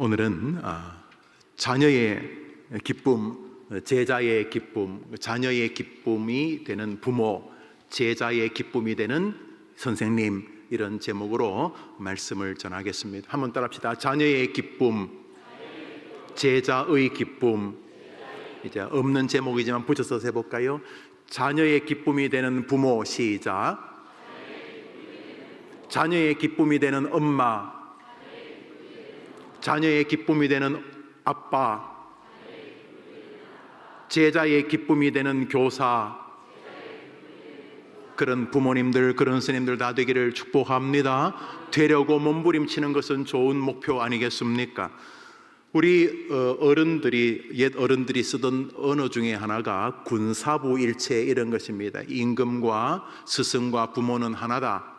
오늘은 자녀의 기쁨, 제자의 기쁨, 자녀의 기쁨이 되는 부모, 제자의 기쁨이 되는 선생님, 이런 제목으로 말씀을 전하겠습니다. 한번 따라합시다. 자녀의 기쁨, 제자의 기쁨. 이제 없는 제목이지만 붙여서 해볼까요? 자녀의 기쁨이 되는 부모, 시작. 자녀의 기쁨이 되는 엄마, 자녀의 기쁨이 되는 아빠, 제자의 기쁨이 되는 교사, 그런 부모님들, 그런 스님들 다 되기를 축복합니다. 되려고 몸부림치는 것은 좋은 목표 아니겠습니까? 우리 옛 어른들이 쓰던 언어 중에 하나가 군사부일체 이런 것입니다. 임금과 스승과 부모는 하나다.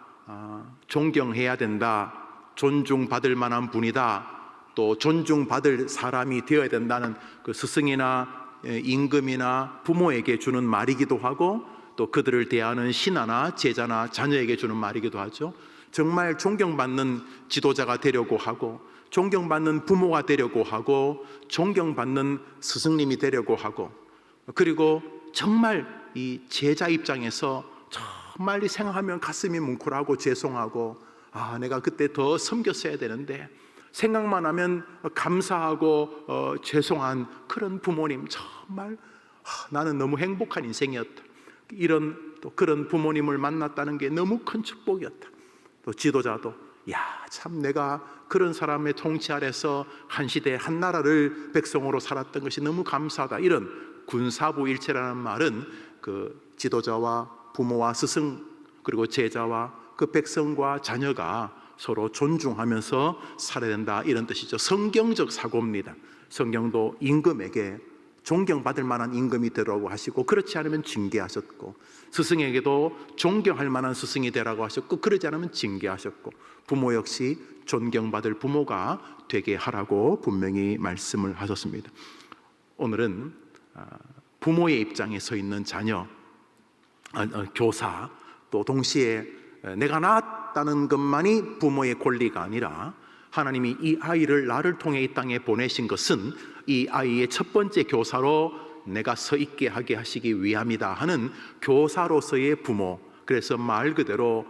존경해야 된다. 존중받을 만한 분이다. 또 존중받을 사람이 되어야 된다는 그 스승이나 임금이나 부모에게 주는 말이기도 하고, 또 그들을 대하는 신하나 제자나 자녀에게 주는 말이기도 하죠. 정말 존경받는 지도자가 되려고 하고, 존경받는 부모가 되려고 하고, 존경받는 스승님이 되려고 하고, 그리고 정말 이 제자 입장에서 정말 생각하면 가슴이 뭉클하고 죄송하고, 내가 그때 더 섬겼어야 되는데, 생각만 하면 감사하고 죄송한 그런 부모님, 정말 나는 너무 행복한 인생이었다. 또 그런 부모님을 만났다는 게 너무 큰 축복이었다. 또 지도자도 참 내가 그런 사람의 통치 아래서 한 시대 한 나라를 백성으로 살았던 것이 너무 감사하다. 이런 군사부일체라는 말은 그 지도자와 부모와 스승, 그리고 제자와 그 백성과 자녀가 서로 존중하면서 살아야 된다, 이런 뜻이죠. 성경적 사고입니다. 성경도 임금에게 존경받을 만한 임금이 되라고 하시고, 그렇지 않으면 징계하셨고, 스승에게도 존경할 만한 스승이 되라고 하셨고, 그러지 않으면 징계하셨고, 부모 역시 존경받을 부모가 되게 하라고 분명히 말씀을 하셨습니다. 오늘은 부모의 입장에 서 있는 자녀, 교사, 또 동시에 내가 낳았다는 것만이 부모의 권리가 아니라, 하나님이 이 아이를 나를 통해 이 땅에 보내신 것은 이 아이의 첫 번째 교사로 내가 서 있게 하게 하시기 위함이다 하는 교사로서의 부모. 그래서 말 그대로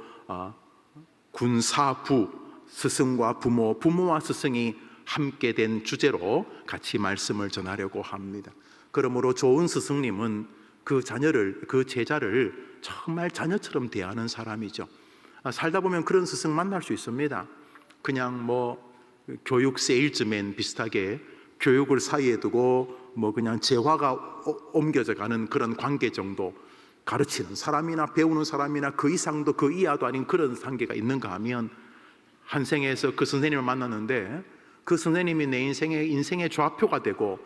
군사부, 스승과 부모, 부모와 스승이 함께 된 주제로 같이 말씀을 전하려고 합니다. 그러므로 좋은 스승님은 그 자녀를, 그 제자를 정말 자녀처럼 대하는 사람이죠. 살다 보면 그런 스승 만날 수 있습니다. 그냥 교육 세일즈맨 비슷하게 교육을 사이에 두고 그냥 재화가 옮겨져 가는 그런 관계 정도, 가르치는 사람이나 배우는 사람이나 그 이상도 그 이하도 아닌 그런 관계가 있는가 하면, 한 생에서 그 선생님을 만났는데 그 선생님이 내 인생의 좌표가 되고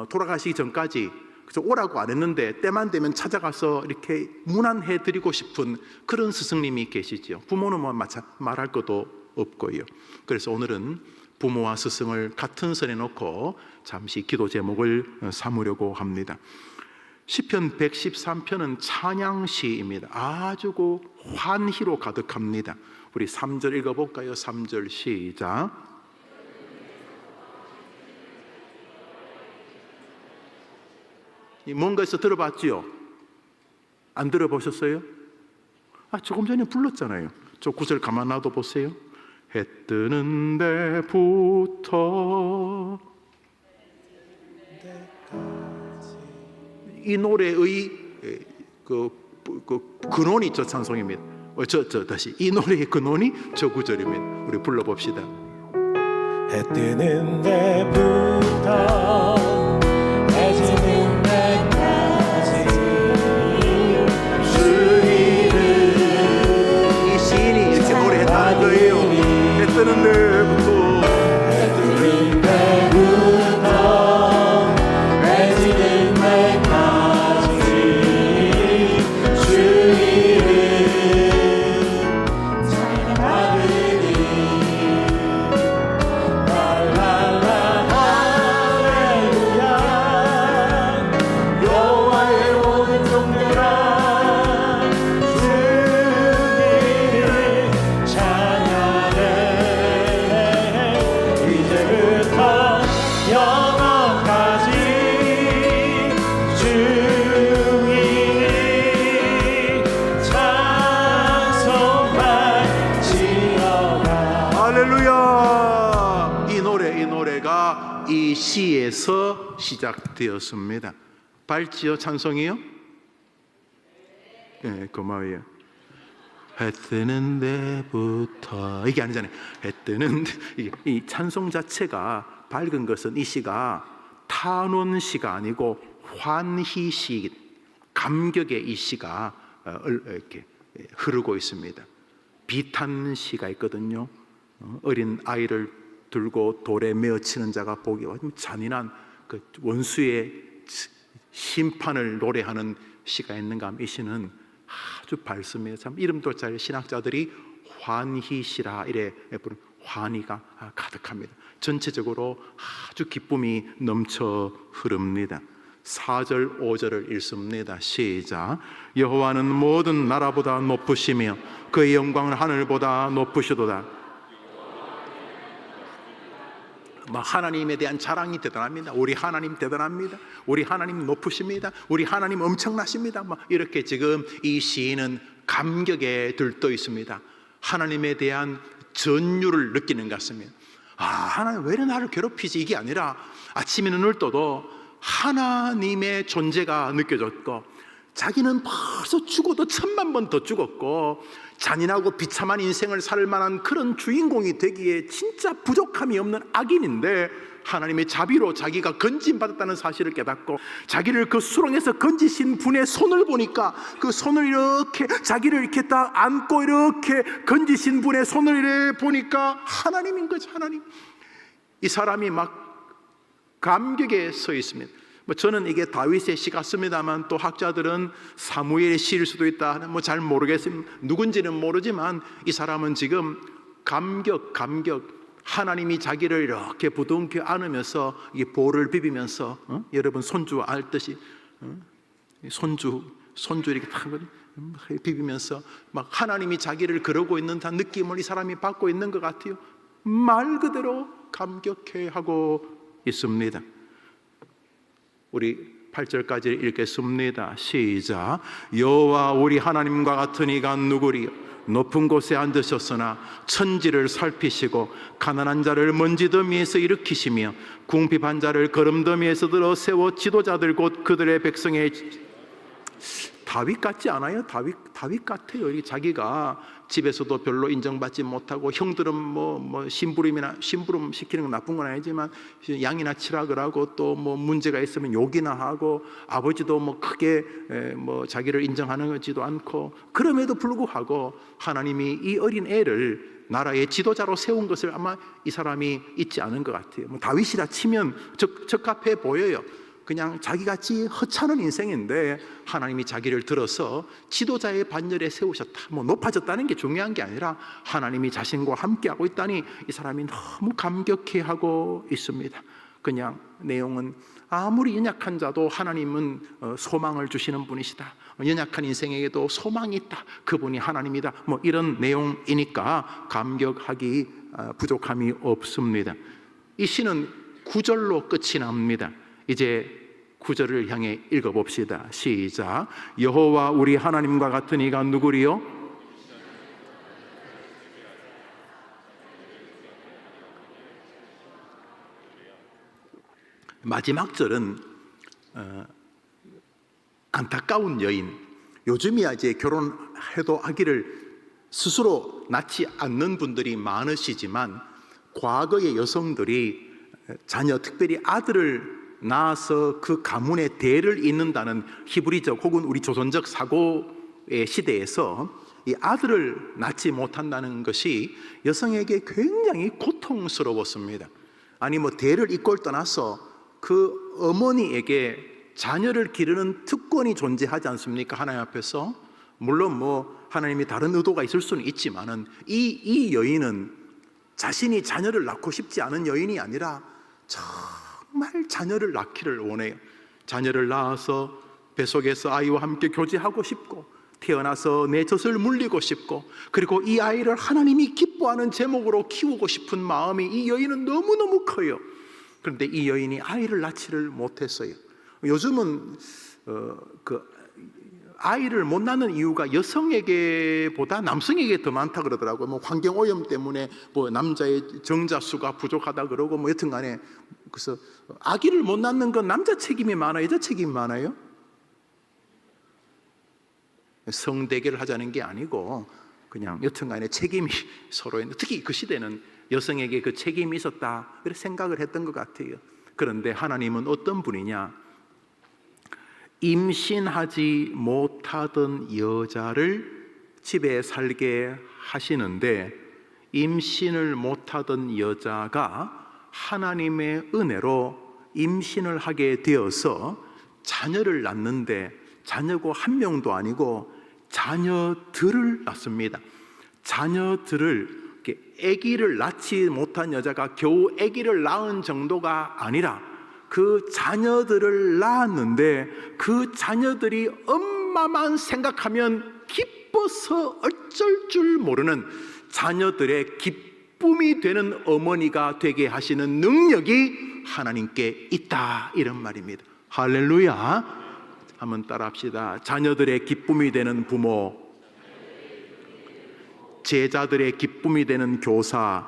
돌아가시기 전까지 그래서 오라고 안 했는데 때만 되면 찾아가서 이렇게 문안해 드리고 싶은 그런 스승님이 계시죠. 부모는 말할 것도 없고요. 그래서 오늘은 부모와 스승을 같은 선에 놓고 잠시 기도 제목을 삼으려고 합니다. 시편 113편은 찬양시입니다. 아주 환희로 가득합니다. 우리 3절 읽어볼까요? 3절 시작. 뭔가에서 들어봤지요? 안 들어보셨어요? 조금 전에 불렀잖아요. 저 구절 가만 놔둬 보세요. 해 뜨는 데부터. 이 노래의 근원이 저 찬송입니다. 다시 이 노래의 근원이 저 구절입니다. 우리 불러봅시다. 해 뜨는 데부터 해 지는 데까지 주 이름. 이 시인이 이렇게 노래했다는 거예요. 해 뜨는 데부터, 해 뜨는 데부터 해 지는 데까지 주 이름 찬양하리니. 랄랄라 할렐루야. 노래가 이 시에서 시작되었습니다. 밝지요? 찬송이요? 네, 고마워요. 해 뜨는 데부터 이게 아니잖아요. 해 뜨는 이 찬송 자체가 밝은 것은 이 시가 탄원시가 아니고 환희시, 감격의 이 시가 이렇게 흐르고 있습니다. 비탄시가 있거든요. 어린 아이를 들고 돌에 메어 치는 자가 보기 잔인한 그 원수의 심판을 노래하는 시가 있는가 하면 이 시는 아주 밝습니다. 참 이름도 잘 신학자들이 환희시라 이래 부르는 환희가 가득합니다. 전체적으로 아주 기쁨이 넘쳐 흐릅니다. 4절 5절을 읽습니다. 시작. 여호와는 모든 나라보다 높으시며 그의 영광은 하늘보다 높으시도다. 하나님에 대한 자랑이 대단합니다. 우리 하나님 대단합니다. 우리 하나님 높으십니다. 우리 하나님 엄청나십니다. 이렇게 지금 이 시인은 감격에 들떠 있습니다. 하나님에 대한 전율을 느끼는 것 같습니다. 하나님 왜 이래 나를 괴롭히지? 이게 아니라 아침에 눈을 떠도 하나님의 존재가 느껴졌고, 자기는 벌써 죽어도 1000만 번 더 죽었고 잔인하고 비참한 인생을 살 만한 그런 주인공이 되기에 진짜 부족함이 없는 악인인데, 하나님의 자비로 자기가 건짐받았다는 사실을 깨닫고 자기를 그 수렁에서 건지신 분의 손을 보니까 그 손을 이렇게 자기를 이렇게 딱 안고 이렇게 건지신 분의 손을 이렇게 보니까 하나님인 거죠. 하나님. 이 사람이 막 감격에 서 있습니다. 저는 이게 다윗의 시 같습니다만 또 학자들은 사무엘의 시일 수도 있다. 잘 모르겠습니다. 누군지는 모르지만 이 사람은 지금 감격 하나님이 자기를 이렇게 부둥켜 안으면서 이 볼을 비비면서 여러분 손주 알듯이 손주 이렇게 탁 비비면서 막 하나님이 자기를 그러고 있는 듯한 느낌을 이 사람이 받고 있는 것 같아요. 말 그대로 감격해 하고 있습니다. 우리 8절까지 읽겠습니다. 시작. 여호와 우리 하나님과 같은 이가 누구리요? 높은 곳에 앉으셨으나 천지를 살피시고 가난한 자를 먼지 더미에서 일으키시며 궁핍한 자를 거름더미에서 들어 세워 지도자들 곧 그들의 백성의 다윗 같지 않아요? 다윗 같아요. 자기가 집에서도 별로 인정받지 못하고 형들은 심부름 시키는 건 나쁜 건 아니지만 양이나 치라 그러고 또 문제가 있으면 욕이나 하고 아버지도 크게 자기를 인정하는 것지도 않고, 그럼에도 불구하고 하나님이 이 어린 애를 나라의 지도자로 세운 것을 아마 이 사람이 잊지 않은 것 같아요. 다윗이라 치면 적합해 보여요. 그냥 자기같이 허찮은 인생인데 하나님이 자기를 들어서 지도자의 반열에 세우셨다. 높아졌다는 게 중요한 게 아니라 하나님이 자신과 함께하고 있다니 이 사람이 너무 감격해하고 있습니다. 그냥 내용은 아무리 연약한 자도 하나님은 소망을 주시는 분이시다. 연약한 인생에게도 소망이 있다. 그분이 하나님이다. 이런 내용이니까 감격하기 부족함이 없습니다. 이 시는 9절로 끝이 납니다. 이제 9절을 향해 읽어봅시다. 시작. 여호와 우리 하나님과 같은 이가 누구리요? 마지막 절은 안타까운 여인. 요즘이야 이제 결혼해도 아기를 스스로 낳지 않는 분들이 많으시지만 과거의 여성들이 자녀, 특별히 아들을 낳아서 그 가문의 대를 잇는다는 히브리적 혹은 우리 조선적 사고의 시대에서 이 아들을 낳지 못한다는 것이 여성에게 굉장히 고통스러웠습니다. 아니 대를 잇고를 떠나서 그 어머니에게 자녀를 기르는 특권이 존재하지 않습니까? 하나님 앞에서. 물론 하나님이 다른 의도가 있을 수는 있지만은 이 여인은 자신이 자녀를 낳고 싶지 않은 여인이 아니라 정말 자녀를 낳기를 원해요. 자녀를 낳아서 뱃속에서 아이와 함께 교제하고 싶고 태어나서 내 젖을 물리고 싶고 그리고 이 아이를 하나님이 기뻐하는 제목으로 키우고 싶은 마음이 이 여인은 너무너무 커요. 그런데 이 여인이 아이를 낳지를 못했어요. 요즘은 아이를 못 낳는 이유가 여성에게보다 남성에게 더 많다 그러더라고요. 뭐 환경 오염 때문에 뭐 남자의 정자 수가 부족하다 그러고 뭐 여튼간에, 그래서 아기를 못 낳는 건 남자 책임이 많아요, 여자 책임이 많아요? 성대결을 하자는 게 아니고 그냥 여튼간에 책임이 서로 있는, 특히 그 시대는 여성에게 그 책임이 있었다 그렇게 생각을 했던 것 같아요. 그런데 하나님은 어떤 분이냐? 임신하지 못하던 여자를 집에 살게 하시는데, 임신을 못하던 여자가 하나님의 은혜로 임신을 하게 되어서 자녀를 낳는데, 자녀고 한 명도 아니고 자녀들을 낳습니다. 자녀들을, 아기를 낳지 못한 여자가 겨우 아기를 낳은 정도가 아니라 그 자녀들을 낳았는데, 그 자녀들이 엄마만 생각하면 기뻐서 어쩔 줄 모르는, 자녀들의 기쁨이 되는 어머니가 되게 하시는 능력이 하나님께 있다, 이런 말입니다. 할렐루야. 한번 따라합시다. 자녀들의 기쁨이 되는 부모, 제자들의 기쁨이 되는 교사.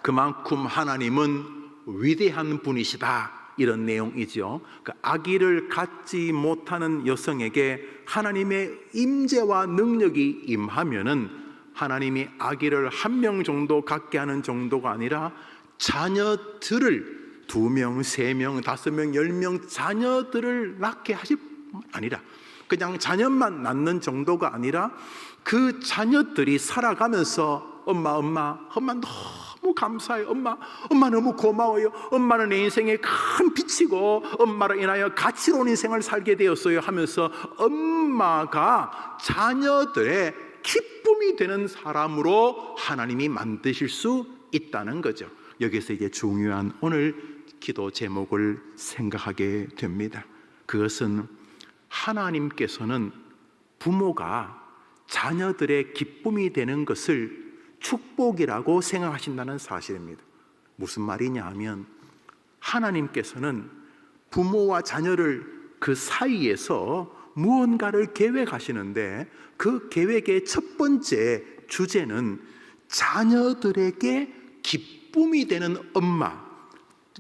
그만큼 하나님은 위대한 분이시다, 이런 내용이죠. 그 아기를 갖지 못하는 여성에게 하나님의 임재와 능력이 임하면은, 하나님이 아기를 한 명 정도 갖게 하는 정도가 아니라 자녀들을 2명, 3명, 5명, 10명 자녀들을 낳게 하실 뿐 아니라, 그냥 자녀만 낳는 정도가 아니라 그 자녀들이 살아가면서 엄마 너무 감사해요. 엄마 너무 고마워요. 엄마는 내 인생의 큰 빛이고 엄마로 인하여 가치로운 인생을 살게 되었어요 하면서 엄마가 자녀들의 기쁨이 되는 사람으로 하나님이 만드실 수 있다는 거죠. 여기서 이제 중요한 오늘 기도 제목을 생각하게 됩니다. 그것은 하나님께서는 부모가 자녀들의 기쁨이 되는 것을 축복이라고 생각하신다는 사실입니다. 무슨 말이냐 하면, 하나님께서는 부모와 자녀를 그 사이에서 무언가를 계획하시는데, 그 계획의 첫 번째 주제는 자녀들에게 기쁨이 되는 엄마.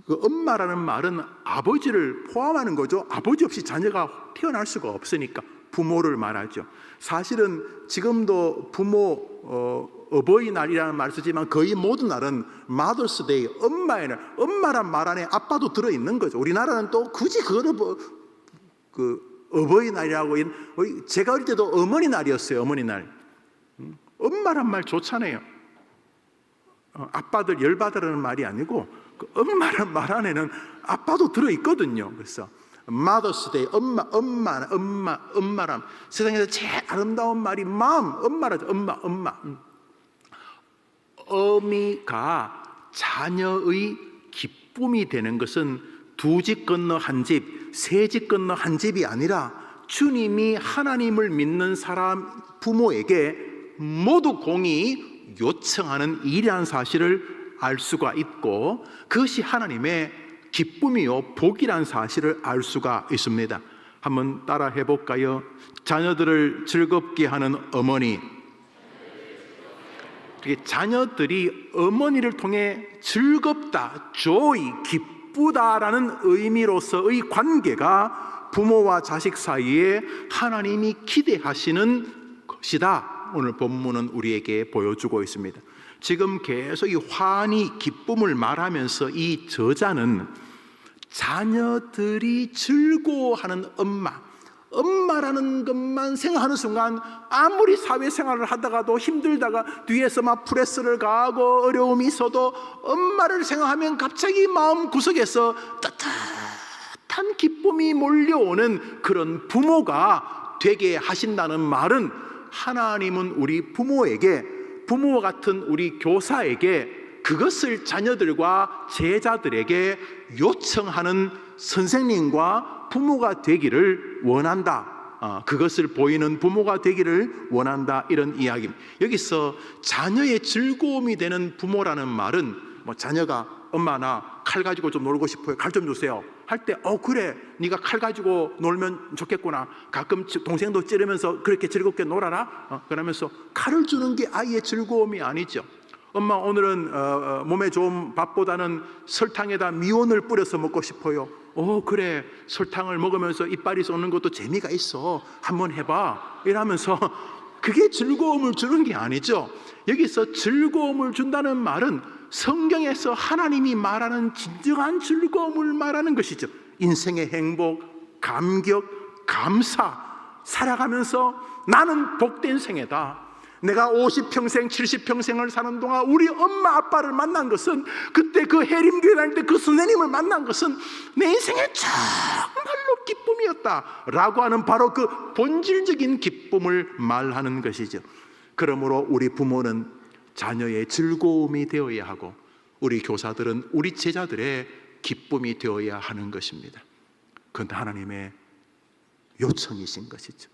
그 엄마라는 말은 아버지를 포함하는 거죠. 아버지 없이 자녀가 태어날 수가 없으니까 부모를 말하죠. 사실은 지금도 부모 어버이날이라는 말을 쓰지만 거의 모든 날은 Mother's Day, 엄마의 날, 엄마란 말 안에 아빠도 들어있는 거죠. 우리나라는 또 굳이 그거를 어버이날이라고, 제가 어릴 때도 어머니 날이었어요. 어머니 날. 엄마란 말 좋잖아요. 아빠들 열받으라는 말이 아니고 그 엄마란 말 안에는 아빠도 들어있거든요. 그래서 Mother's Day, 엄마란 세상에서 제일 아름다운 말이 mom, 엄마라죠. 엄마. 어미가 자녀의 기쁨이 되는 것은 2집 건너 1집, 3집 건너 1집이 아니라 주님이 하나님을 믿는 사람 부모에게 모두 공이 요청하는 일이라는 사실을 알 수가 있고, 그것이 하나님의 기쁨이요 복이라는 사실을 알 수가 있습니다. 한번 따라 해볼까요? 자녀들을 즐겁게 하는 어머니. 자녀들이 어머니를 통해 즐겁다, joy, 기쁘다라는 의미로서의 관계가 부모와 자식 사이에 하나님이 기대하시는 것이다, 오늘 본문은 우리에게 보여주고 있습니다. 지금 계속 이 환희, 기쁨을 말하면서 이 저자는 자녀들이 즐거워하는 엄마라는 것만 생각하는 순간, 아무리 사회생활을 하다가도 힘들다가 뒤에서 막 프레스를 가하고 어려움이 있어도 엄마를 생각하면 갑자기 마음 구석에서 따뜻한 기쁨이 몰려오는 그런 부모가 되게 하신다는 말은, 하나님은 우리 부모에게, 부모와 같은 우리 교사에게 그것을 자녀들과 제자들에게 요청하는 선생님과 부모가 되기를 원한다. 그것을 보이는 부모가 되기를 원한다, 이런 이야기입니다. 여기서 자녀의 즐거움이 되는 부모라는 말은, 자녀가 엄마 나 칼 가지고 좀 놀고 싶어요, 칼 좀 주세요, 할 때 그래, 네가 칼 가지고 놀면 좋겠구나, 가끔 동생도 찌르면서 그렇게 즐겁게 놀아라, 그러면서 칼을 주는 게 아이의 즐거움이 아니죠. 엄마 오늘은 몸에 좋은 밥보다는 설탕에다 미원을 뿌려서 먹고 싶어요. 그래, 설탕을 먹으면서 이빨이 썩는 것도 재미가 있어, 한번 해봐, 이러면서 그게 즐거움을 주는 게 아니죠. 여기서 즐거움을 준다는 말은 성경에서 하나님이 말하는 진정한 즐거움을 말하는 것이죠. 인생의 행복, 감격, 감사, 살아가면서 나는 복된 생애다, 내가 50평생 70평생을 사는 동안 우리 엄마 아빠를 만난 것은, 그때 그 해림교회 다닐 때 그 선생님을 만난 것은 내 인생의 정말로 기쁨이었다 라고 하는 바로 그 본질적인 기쁨을 말하는 것이죠. 그러므로 우리 부모는 자녀의 즐거움이 되어야 하고, 우리 교사들은 우리 제자들의 기쁨이 되어야 하는 것입니다. 그건 하나님의 요청이신 것이죠.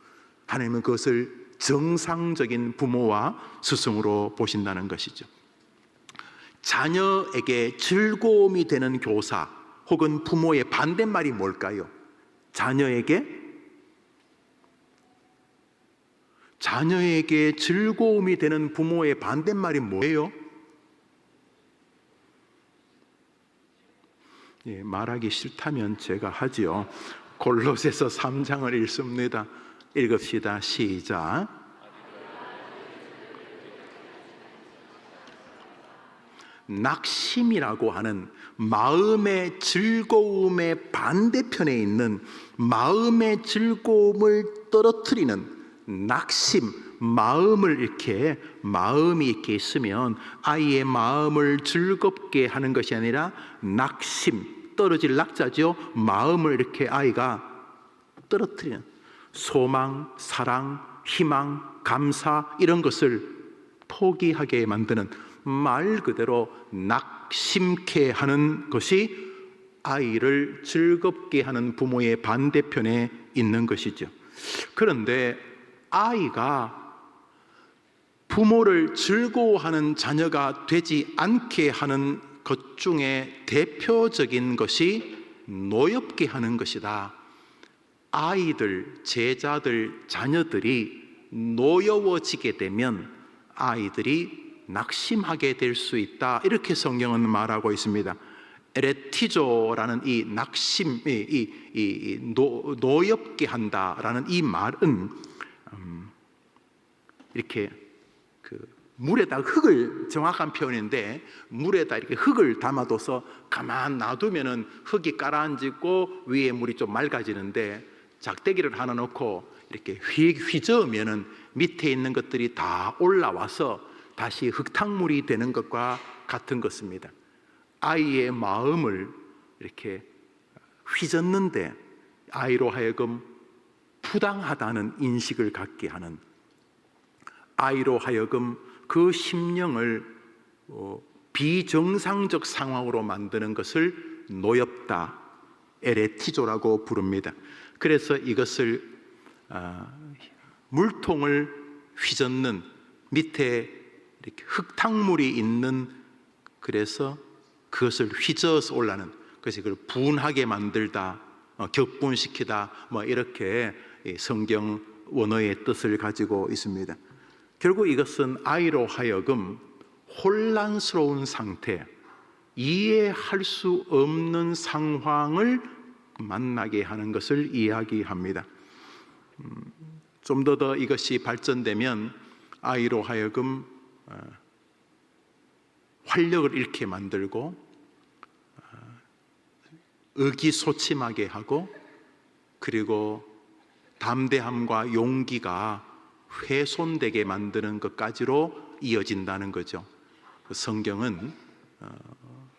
하나님은 그것을 정상적인 부모와 스승으로 보신다는 것이죠. 자녀에게 즐거움이 되는 교사 혹은 부모의 반대말이 뭘까요? 자녀에게 즐거움이 되는 부모의 반대말이 뭐예요? 말하기 싫다면 제가 하지요. 골로새서 3장을 읽습니다. 읽읍시다. 시작. 낙심이라고 하는 마음의 즐거움의 반대편에 있는 마음의 즐거움을 떨어뜨리는 낙심, 마음이 이렇게 있으면 아이의 마음을 즐겁게 하는 것이 아니라 낙심, 떨어질 낙자죠. 마음을 이렇게 아이가 떨어뜨리는 소망, 사랑, 희망, 감사, 이런 것을 포기하게 만드는, 말 그대로 낙심케 하는 것이 아이를 즐겁게 하는 부모의 반대편에 있는 것이죠. 그런데 아이가 부모를 즐거워하는 자녀가 되지 않게 하는 것 중에 대표적인 것이 노엽게 하는 것이다. 아이들, 제자들, 자녀들이 노여워지게 되면 아이들이 낙심하게 될 수 있다, 이렇게 성경은 말하고 있습니다. 에레티조라는 이 낙심, 노엽게 한다라는 이 말은 이렇게 물에다 흙을, 정확한 표현인데 물에다 이렇게 흙을 담아둬서 가만 놔두면은 흙이 가라앉고 위에 물이 좀 맑아지는데, 작대기를 하나 놓고 이렇게 휘저으면은 밑에 있는 것들이 다 올라와서 다시 흙탕물이 되는 것과 같은 것입니다. 아이의 마음을 이렇게 휘젓는데 아이로 하여금 부당하다는 인식을 갖게 하는, 아이로 하여금 그 심령을 비정상적 상황으로 만드는 것을 노엽다, 에레티조라고 부릅니다. 그래서 이것을 물통을 휘젓는, 밑에 이렇게 흙탕물이 있는, 그래서 그것을 휘저어서 올라는, 그래서 그걸 분하게 만들다, 격분시키다, 이렇게 성경 원어의 뜻을 가지고 있습니다. 결국 이것은 아이로 하여금 혼란스러운 상태, 이해할 수 없는 상황을 만나게 하는 것을 이야기합니다. 좀 더 이것이 발전되면 아이로 하여금 활력을 잃게 만들고 의기소침하게 하고, 그리고 담대함과 용기가 훼손되게 만드는 것까지로 이어진다는 거죠. 성경은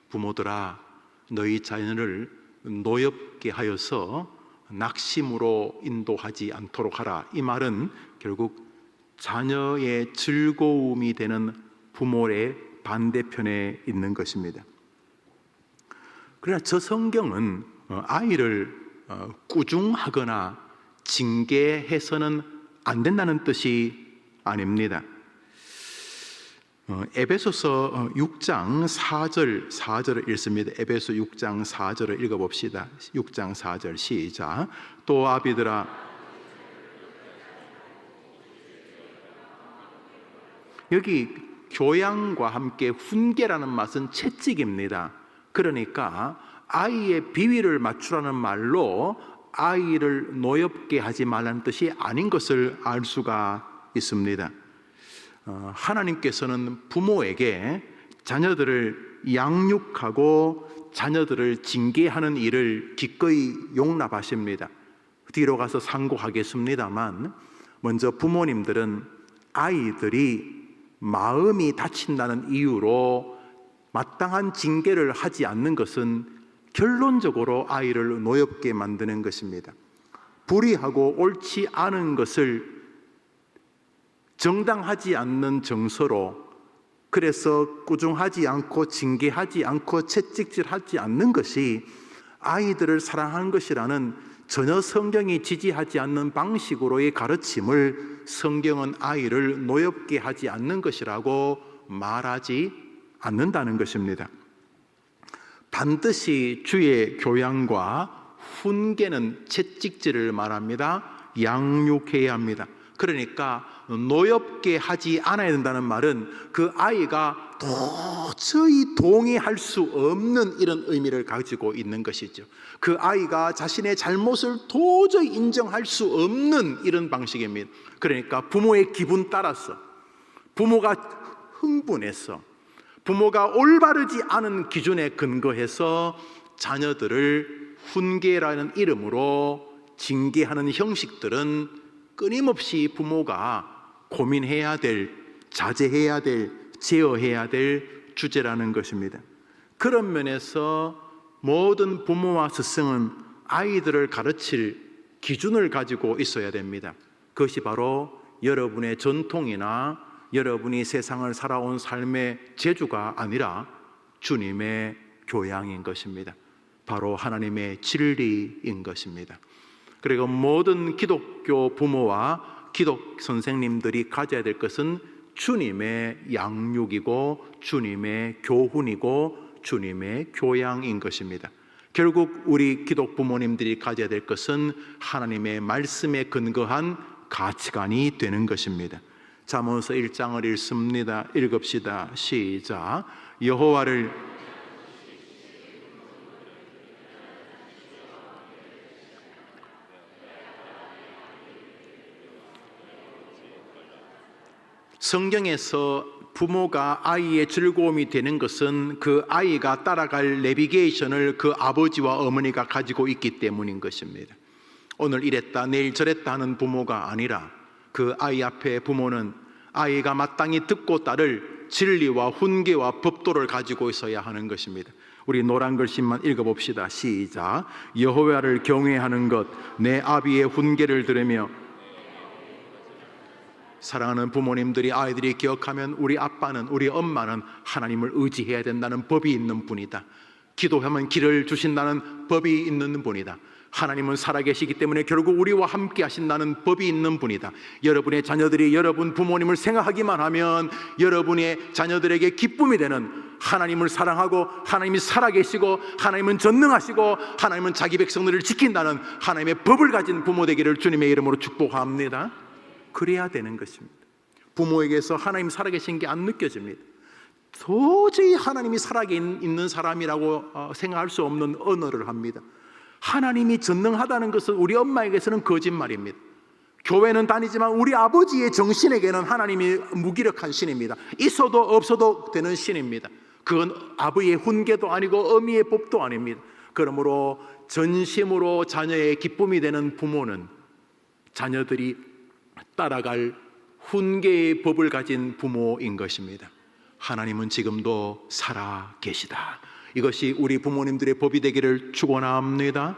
부모들아 너희 자녀를 노엽게 하여서 낙심으로 인도하지 않도록 하라, 이 말은 결국 자녀의 즐거움이 되는 부모의 반대편에 있는 것입니다. 그러나 저 성경은 아이를 꾸중하거나 징계해서는 안 된다는 뜻이 아닙니다. 에베소서 6장 4절을 읽습니다. 에베소 6장 4절을 읽어봅시다. 6장 4절 시작. 또 아비들아, 여기 교양과 함께 훈계라는 맛은 채찍입니다. 그러니까 아이의 비위를 맞추라는 말로 아이를 노엽게 하지 말라는 뜻이 아닌 것을 알 수가 있습니다. 하나님께서는 부모에게 자녀들을 양육하고 자녀들을 징계하는 일을 기꺼이 용납하십니다. 뒤로 가서 상고하겠습니다만, 먼저 부모님들은 아이들이 마음이 다친다는 이유로 마땅한 징계를 하지 않는 것은 결론적으로 아이를 노엽게 만드는 것입니다. 불의하고 옳지 않은 것을 정당하지 않는 정서로, 그래서 꾸중하지 않고 징계하지 않고 채찍질하지 않는 것이 아이들을 사랑하는 것이라는 전혀 성경이 지지하지 않는 방식으로의 가르침을 성경은 아이를 노엽게 하지 않는 것이라고 말하지 않는다는 것입니다. 반드시 주의 교양과 훈계는 채찍질을 말합니다. 양육해야 합니다. 그러니까 노엽게 하지 않아야 된다는 말은 그 아이가 도저히 동의할 수 없는 이런 의미를 가지고 있는 것이죠. 그 아이가 자신의 잘못을 도저히 인정할 수 없는 이런 방식입니다. 그러니까 부모의 기분 따라서, 부모가 흥분해서, 부모가 올바르지 않은 기준에 근거해서 자녀들을 훈계라는 이름으로 징계하는 형식들은 끊임없이 부모가 고민해야 될, 자제해야 될, 제어해야 될 주제라는 것입니다. 그런 면에서 모든 부모와 스승은 아이들을 가르칠 기준을 가지고 있어야 됩니다. 그것이 바로 여러분의 전통이나 여러분이 세상을 살아온 삶의 재주가 아니라 주님의 교양인 것입니다. 바로 하나님의 진리인 것입니다. 그리고 모든 기독교 부모와 기독 선생님들이 가져야 될 것은 주님의 양육이고 주님의 교훈이고 주님의 교양인 것입니다. 결국 우리 기독 부모님들이 가져야 될 것은 하나님의 말씀에 근거한 가치관이 되는 것입니다. 잠언서 1장을 읽습니다. 읽읍시다. 시작. 여호와를 성경에서 부모가 아이의 즐거움이 되는 것은 그 아이가 따라갈 내비게이션을 그 아버지와 어머니가 가지고 있기 때문인 것입니다. 오늘 이랬다 내일 저랬다 하는 부모가 아니라 그 아이 앞에 부모는 아이가 마땅히 듣고 따를 진리와 훈계와 법도를 가지고 있어야 하는 것입니다. 우리 노란 글씨만 읽어봅시다. 시작. 여호와를 경외하는 것, 내 아비의 훈계를 들으며. 사랑하는 부모님들이 아이들이 기억하면 우리 아빠는, 우리 엄마는 하나님을 의지해야 된다는 법이 있는 분이다. 기도하면 길을 주신다는 법이 있는 분이다. 하나님은 살아계시기 때문에 결국 우리와 함께 하신다는 법이 있는 분이다. 여러분의 자녀들이 여러분 부모님을 생각하기만 하면 여러분의 자녀들에게 기쁨이 되는, 하나님을 사랑하고 하나님이 살아계시고 하나님은 전능하시고 하나님은 자기 백성들을 지킨다는 하나님의 법을 가진 부모 되기를 주님의 이름으로 축복합니다. 그래야 되는 것입니다. 부모에게서 하나님 살아계신 게 안 느껴집니다. 도저히 하나님이 살아있는 사람이라고 생각할 수 없는 언어를 합니다. 하나님이 전능하다는 것은 우리 엄마에게서는 거짓말입니다. 교회는 다니지만 우리 아버지의 정신에게는 하나님이 무기력한 신입니다. 있어도 없어도 되는 신입니다. 그건 아버지의 훈계도 아니고 어미의 법도 아닙니다. 그러므로 전심으로 자녀의 기쁨이 되는 부모는 자녀들이 따라갈 훈계의 법을 가진 부모인 것입니다. 하나님은 지금도 살아 계시다. 이것이 우리 부모님들의 법이 되기를 축원합니다.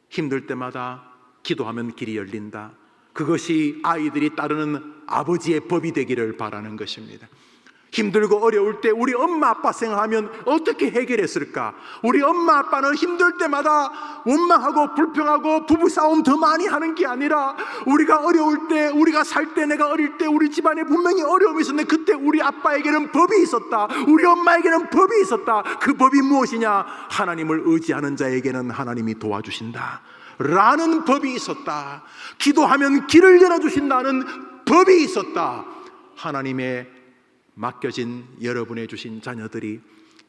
힘들 때마다 기도하면 길이 열린다. 그것이 아이들이 따르는 아버지의 법이 되기를 바라는 것입니다. 힘들고 어려울 때 우리 엄마 아빠 생각하면 어떻게 해결했을까? 우리 엄마 아빠는 힘들 때마다 원망하고 불평하고 부부싸움 더 많이 하는 게 아니라 우리가 어려울 때, 우리가 살 때, 내가 어릴 때 우리 집안에 분명히 어려움이 있었는데 그때 우리 아빠에게는 법이 있었다, 우리 엄마에게는 법이 있었다. 그 법이 무엇이냐? 하나님을 의지하는 자에게는 하나님이 도와주신다 라는 법이 있었다. 기도하면 길을 열어주신다는 법이 있었다. 하나님의 맡겨진 여러분의 주신 자녀들이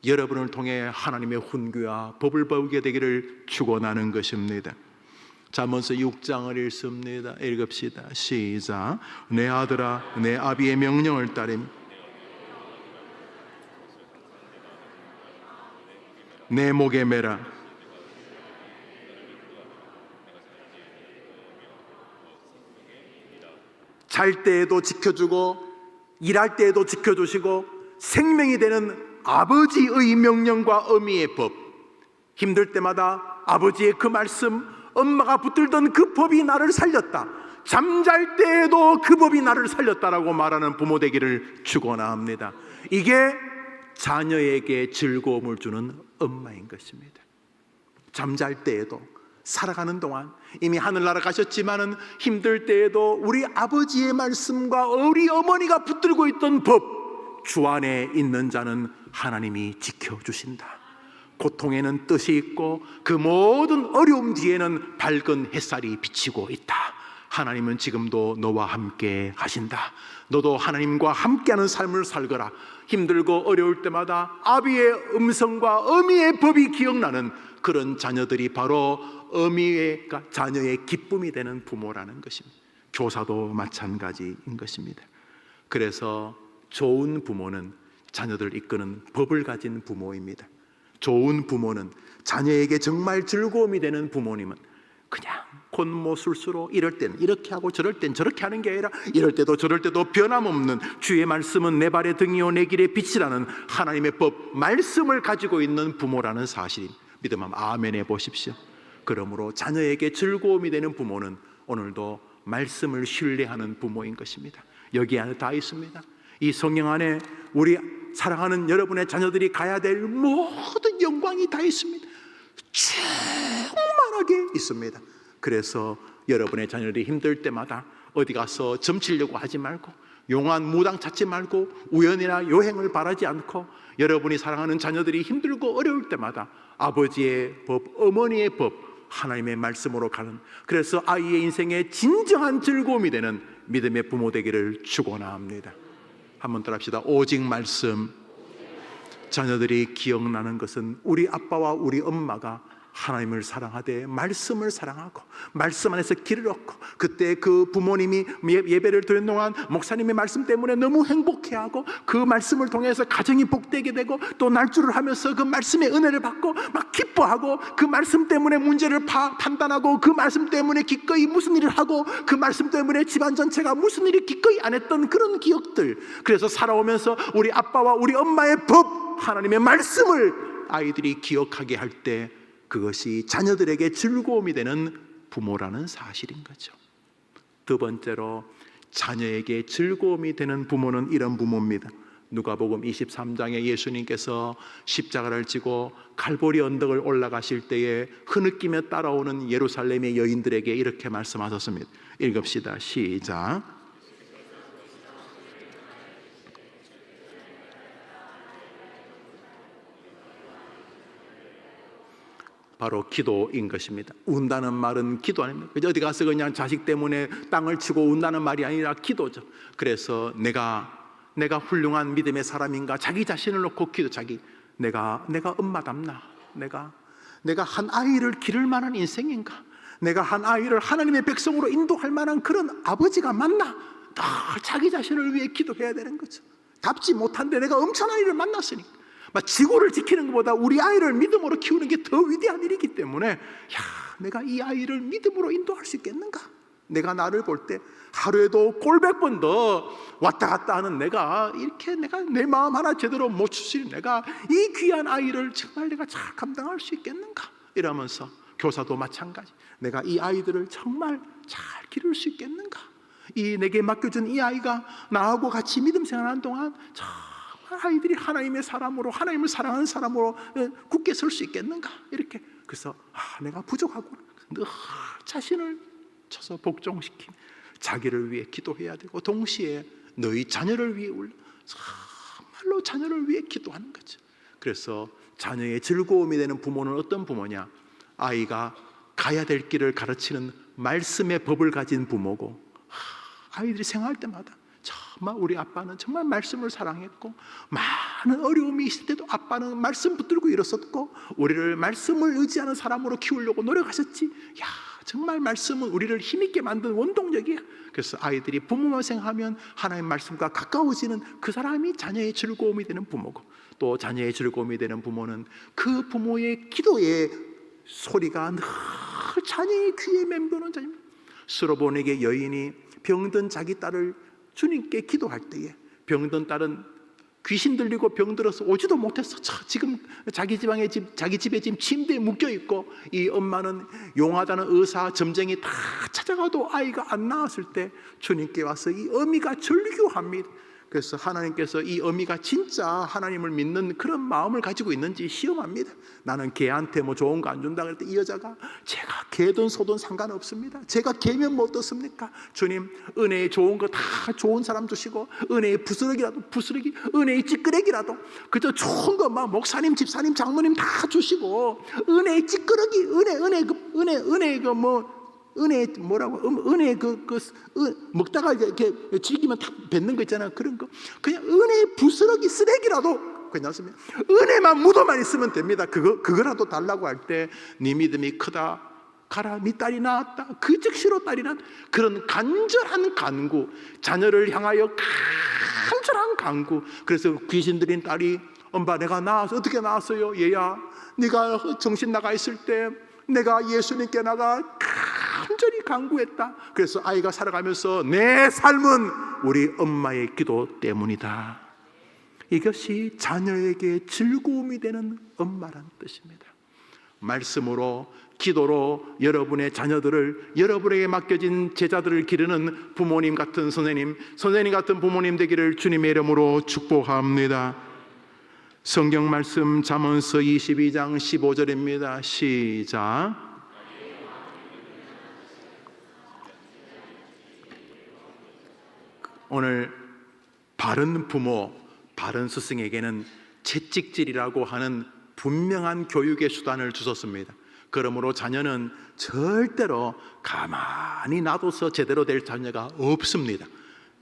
여러분을 통해 하나님의 훈계와 법을 배우게 되기를 축원하는 것입니다. 잠언서 6장을 읽습니다. 읽읍시다. 시작. 내 아들아, 내 아비의 명령을 따르며 내 목에 매라. 잘 때에도 지켜주고 일할 때에도 지켜주시고 생명이 되는 아버지의 명령과 어미의 법, 힘들 때마다 아버지의 그 말씀, 엄마가 붙들던 그 법이 나를 살렸다, 잠잘 때에도 그 법이 나를 살렸다라고 말하는 부모 되기를 축원합니다. 이게 자녀에게 즐거움을 주는 엄마인 것입니다. 잠잘 때에도, 살아가는 동안 이미 하늘나라 가셨지만은 힘들 때에도 우리 아버지의 말씀과 우리 어머니가 붙들고 있던 법, 주 안에 있는 자는 하나님이 지켜주신다. 고통에는 뜻이 있고 그 모든 어려움 뒤에는 밝은 햇살이 비치고 있다. 하나님은 지금도 너와 함께 하신다. 너도 하나님과 함께하는 삶을 살거라. 힘들고 어려울 때마다 아비의 음성과 어미의 법이 기억나는 그런 자녀들이 바로 어미의 자녀의 기쁨이 되는 부모라는 것입니다. 교사도 마찬가지인 것입니다. 그래서 좋은 부모는 자녀들을 이끄는 법을 가진 부모입니다. 좋은 부모는 자녀에게 정말 즐거움이 되는 부모님은 그냥 곤모술수로 이럴 때는 이렇게 하고 저럴 땐 저렇게 하는 게 아니라 이럴 때도 저럴 때도 변함없는 주의 말씀은 내 발의 등이요 내 길의 빛이라는 하나님의 법, 말씀을 가지고 있는 부모라는 사실이 믿으면 아멘해 보십시오. 그러므로 자녀에게 즐거움이 되는 부모는 오늘도 말씀을 신뢰하는 부모인 것입니다. 여기 안에 다 있습니다. 이 성경 안에 우리 사랑하는 여러분의 자녀들이 가야 될 모든 영광이 다 있습니다. 충만하게 있습니다. 그래서 여러분의 자녀들이 힘들 때마다 어디 가서 점치려고 하지 말고 용한 무당 찾지 말고 우연이나 요행을 바라지 않고 여러분이 사랑하는 자녀들이 힘들고 어려울 때마다 아버지의 법, 어머니의 법, 하나님의 말씀으로 가는, 그래서 아이의 인생에 진정한 즐거움이 되는 믿음의 부모 되기를 축원합니다. 한번 따라 합시다. 오직 말씀. 자녀들이 기억나는 것은 우리 아빠와 우리 엄마가 하나님을 사랑하되 말씀을 사랑하고 말씀 안에서 길을 얻고, 그때 그 부모님이 예배를 드리는 동안 목사님의 말씀 때문에 너무 행복해하고 그 말씀을 통해서 가정이 복되게 되고 또 날주를 하면서 그 말씀의 은혜를 받고 막 기뻐하고 그 말씀 때문에 문제를 판단하고 그 말씀 때문에 기꺼이 무슨 일을 하고 그 말씀 때문에 집안 전체가 무슨 일을 기꺼이 안 했던 그런 기억들, 그래서 살아오면서 우리 아빠와 우리 엄마의 법, 하나님의 말씀을 아이들이 기억하게 할 때 그것이 자녀들에게 즐거움이 되는 부모라는 사실인 거죠. 두 번째로 자녀에게 즐거움이 되는 부모는 이런 부모입니다. 누가복음 23장에 예수님께서 십자가를 지고 갈보리 언덕을 올라가실 때에 흐느끼며 따라오는 예루살렘의 여인들에게 이렇게 말씀하셨습니다. 읽읍시다. 시작. 바로 기도인 것입니다. 운다는 말은 기도 아닙니까? 어디 가서 그냥 자식 때문에 땅을 치고 운다는 말이 아니라 기도죠. 그래서 내가 훌륭한 믿음의 사람인가? 자기 자신을 놓고 기도. 내가 엄마답나? 내가 한 아이를 기를 만한 인생인가? 내가 한 아이를 하나님의 백성으로 인도할 만한 그런 아버지가 맞나? 늘 자기 자신을 위해 기도해야 되는 거죠. 답지 못한데 내가 엄청난 일을 만났으니까. 지구를 지키는 것보다 우리 아이를 믿음으로 키우는 게 더 위대한 일이기 때문에 내가 이 아이를 믿음으로 인도할 수 있겠는가? 내가 나를 볼 때 하루에도 꼴백 번 더 왔다 갔다 하는 내가 내 마음 하나 제대로 못 추스린 내가 이 귀한 아이를 정말 내가 잘 감당할 수 있겠는가? 이러면서 교사도 마찬가지. 내가 이 아이들을 정말 잘 기를 수 있겠는가? 내게 맡겨준 이 아이가 나하고 같이 믿음 생활하는 동안 아이들이 하나님의 사람으로, 하나님을 사랑하는 사람으로 굳게 설 수 있겠는가? 이렇게. 그래서 내가 부족하구나. 늘 자신을 쳐서 복종시키며 자기를 위해 기도해야 되고, 동시에 너희 자녀를 위해 정말로 자녀를 위해 기도하는 거죠. 그래서 자녀의 즐거움이 되는 부모는 어떤 부모냐? 아이가 가야 될 길을 가르치는 말씀의 법을 가진 부모고, 아이들이 생활할 때마다 정말 우리 아빠는 정말 말씀을 사랑했고, 많은 어려움이 있을 때도 아빠는 말씀 붙들고 일었었고, 우리를 말씀을 의지하는 사람으로 키우려고 노력하셨지. 야, 정말 말씀은 우리를 힘있게 만든 원동력이야. 그래서 아이들이 부모만 생각하면 하나님 말씀과 가까워지는 그 사람이 자녀의 즐거움이 되는 부모고, 또 자녀의 즐거움이 되는 부모는 그 부모의 기도의 소리가 늘 자녀의 귀에 맴도는 자입니다. 스로본에게 여인이 병든 자기 딸을 주님께 기도할 때에, 병든 딸은 귀신 들리고 병들어서 오지도 못했어. 지금 자기 집에 지금 침대에 묶여 있고, 이 엄마는 용하다는 의사, 점쟁이 다 찾아가도 아이가 안 나왔을 때 주님께 와서 이 어미가 절규합니다. 그래서 하나님께서 이 어미가 진짜 하나님을 믿는 그런 마음을 가지고 있는지 시험합니다. 나는 걔한테 뭐 좋은 거 안 준다 그럴 때 이 여자가, 제가 개든 소든 상관없습니다. 제가 개면 뭐 어떻습니까? 주님, 은혜의 좋은 거 다 좋은 사람 주시고, 은혜의 부스러기, 은혜의 찌끄레기라도 그저 좋은 거 막 목사님, 집사님, 장모님 다 주시고, 은혜의 찌끄레기, 먹다가 이렇게 즐기면 다 뱉는 거 있잖아요. 그런 거 그냥 은혜의 부스러기, 쓰레기라도 괜찮습니다. 은혜만 묻어만 있으면 됩니다. 그거라도 달라고 할 때, 네 믿음이 크다, 가라, 네 딸이 나았다, 그 즉시로 딸이 낳았다. 그런 간절한 간구, 자녀를 향하여 간절한 간구. 그래서 귀신 들린 딸이, 엄마 내가 나와서 어떻게 나왔어요? 얘야, 네가 정신 나가 있을 때 내가 예수님께 나가 간절히 간구했다. 그래서 아이가 살아가면서 내 삶은 우리 엄마의 기도 때문이다. 이것이 자녀에게 즐거움이 되는 엄마란 뜻입니다. 말씀으로, 기도로 여러분의 자녀들을, 여러분에게 맡겨진 제자들을 기르는 부모님 같은 선생님 같은 부모님 되기를 주님의 이름으로 축복합니다. 성경 말씀 잠언서 22장 15절입니다. 시작. 오늘 바른 부모, 바른 스승에게는 채찍질이라고 하는 분명한 교육의 수단을 주셨습니다. 그러므로 자녀는 절대로 가만히 놔둬서 제대로 될 자녀가 없습니다.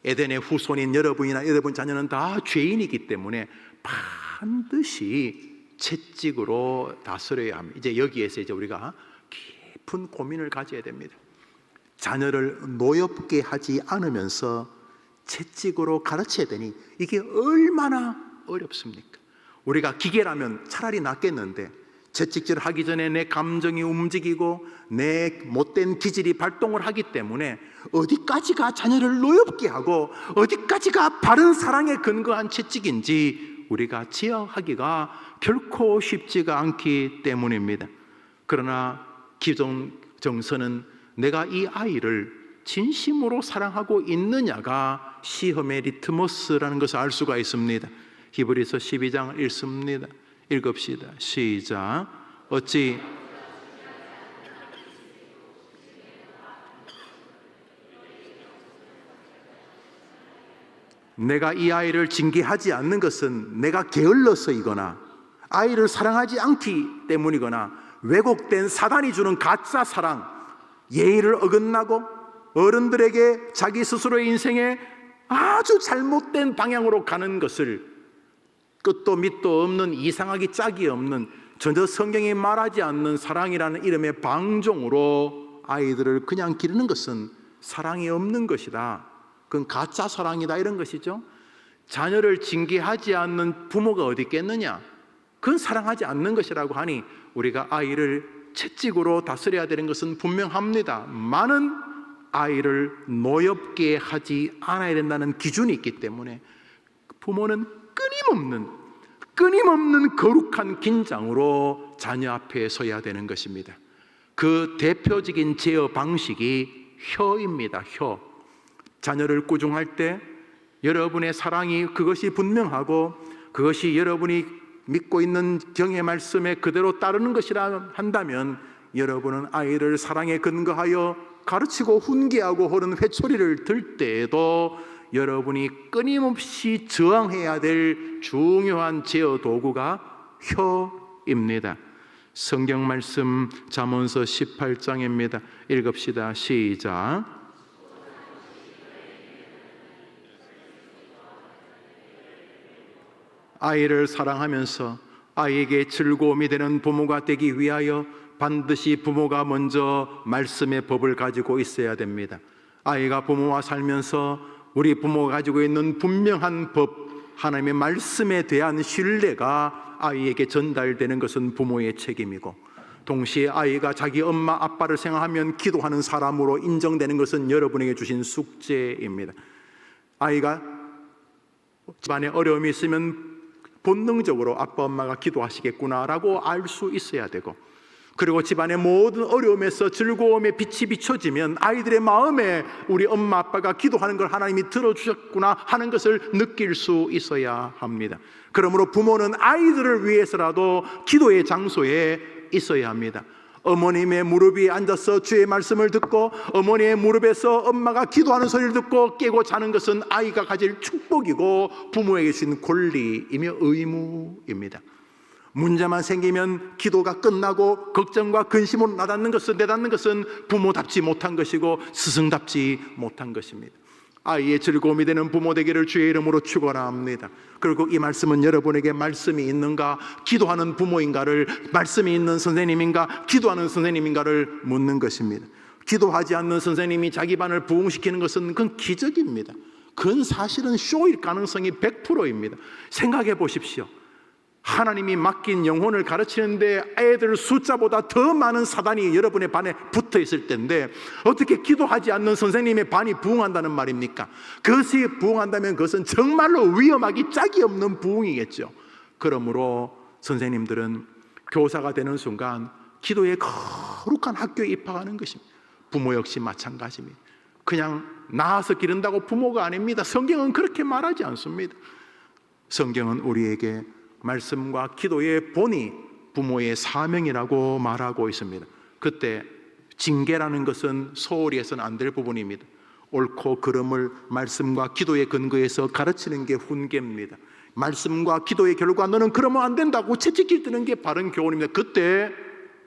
에덴의 후손인 여러분이나 여러분 자녀는 다 죄인이기 때문에 반드시 채찍으로 다스려야 합니다. 이제 여기에서 우리가 깊은 고민을 가져야 됩니다. 자녀를 노엽게 하지 않으면서 채찍으로 가르쳐야 되니 이게 얼마나 어렵습니까? 우리가 기계라면 차라리 낫겠는데, 채찍질 하기 전에 내 감정이 움직이고 내 못된 기질이 발동을 하기 때문에 어디까지가 자녀를 노엽게 하고 어디까지가 바른 사랑에 근거한 채찍인지 우리가 지어하기가 결코 쉽지가 않기 때문입니다. 그러나 기존 정서는 내가 이 아이를 진심으로 사랑하고 있느냐가 시험의 리트머스라는 것을 알 수가 있습니다. 히브리서 12장 읽습니다. 읽읍시다. 시작. 어찌 내가 이 아이를 징계하지 않는 것은 내가 게을러서이거나 아이를 사랑하지 않기 때문이거나 왜곡된 사단이 주는 가짜 사랑, 예의를 어긋나고 어른들에게 자기 스스로의 인생에 아주 잘못된 방향으로 가는 것을 끝도 밑도 없는, 이상하기 짝이 없는, 전혀 성경이 말하지 않는 사랑이라는 이름의 방종으로 아이들을 그냥 기르는 것은 사랑이 없는 것이다. 그건 가짜 사랑이다, 이런 것이죠. 자녀를 징계하지 않는 부모가 어디 있겠느냐? 그건 사랑하지 않는 것이라고 하니 우리가 아이를 채찍으로 다스려야 되는 것은 분명합니다. 많은 아이를 노엽게 하지 않아야 된다는 기준이 있기 때문에 부모는 끊임없는 거룩한 긴장으로 자녀 앞에 서야 되는 것입니다. 그 대표적인 제어 방식이 혀입니다. 혀. 자녀를 꾸중할 때 여러분의 사랑이 그것이 분명하고 그것이 여러분이 믿고 있는 경의 말씀에 그대로 따르는 것이라 한다면 여러분은 아이를 사랑에 근거하여 가르치고 훈계하고 하는 회초리를 들 때에도 여러분이 끊임없이 저항해야 될 중요한 제어 도구가 혀입니다. 성경 말씀 잠언서 18장입니다. 읽읍시다. 시작. 아이를 사랑하면서 아이에게 즐거움이 되는 부모가 되기 위하여 반드시 부모가 먼저 말씀의 법을 가지고 있어야 됩니다. 아이가 부모와 살면서 우리 부모가 가지고 있는 분명한 법, 하나님의 말씀에 대한 신뢰가 아이에게 전달되는 것은 부모의 책임이고, 동시에 아이가 자기 엄마 아빠를 생각하면 기도하는 사람으로 인정되는 것은 여러분에게 주신 숙제입니다. 아이가 집안에 어려움이 있으면 본능적으로 아빠 엄마가 기도하시겠구나라고 알 수 있어야 되고, 그리고 집안의 모든 어려움에서 즐거움의 빛이 비춰지면 아이들의 마음에 우리 엄마 아빠가 기도하는 걸 하나님이 들어주셨구나 하는 것을 느낄 수 있어야 합니다. 그러므로 부모는 아이들을 위해서라도 기도의 장소에 있어야 합니다. 어머님의 무릎 위에 앉아서 주의 말씀을 듣고 어머니의 무릎에서 엄마가 기도하는 소리를 듣고 깨고 자는 것은 아이가 가질 축복이고 부모에게 주신 권리이며 의무입니다. 문제만 생기면 기도가 끝나고 걱정과 근심으로 내닫는 것은 부모답지 못한 것이고 스승답지 못한 것입니다. 아이의 즐거움이 되는 부모 되기를 주의 이름으로 축원합니다. 그리고 이 말씀은 여러분에게 말씀이 있는가, 기도하는 부모인가를, 말씀이 있는 선생님인가, 기도하는 선생님인가를 묻는 것입니다. 기도하지 않는 선생님이 자기 반을 부흥시키는 것은 그건 기적입니다. 그건 사실은 쇼일 가능성이 100%입니다. 생각해 보십시오. 하나님이 맡긴 영혼을 가르치는데 애들 숫자보다 더 많은 사단이 여러분의 반에 붙어 있을 텐데 어떻게 기도하지 않는 선생님의 반이 부흥한다는 말입니까? 그것이 부흥한다면 그것은 정말로 위험하기 짝이 없는 부흥이겠죠. 그러므로 선생님들은 교사가 되는 순간 기도의 거룩한 학교에 입학하는 것입니다. 부모 역시 마찬가지입니다. 그냥 낳아서 기른다고 부모가 아닙니다. 성경은 그렇게 말하지 않습니다. 성경은 우리에게 말씀과 기도의 본이 부모의 사명이라고 말하고 있습니다. 그때 징계라는 것은 소홀히 해서는 안 될 부분입니다. 옳고 그름을 말씀과 기도의 근거에서 가르치는 게 훈계입니다. 말씀과 기도의 결과 너는 그러면 안 된다고 채찍질 뜨는 게 바른 교훈입니다. 그때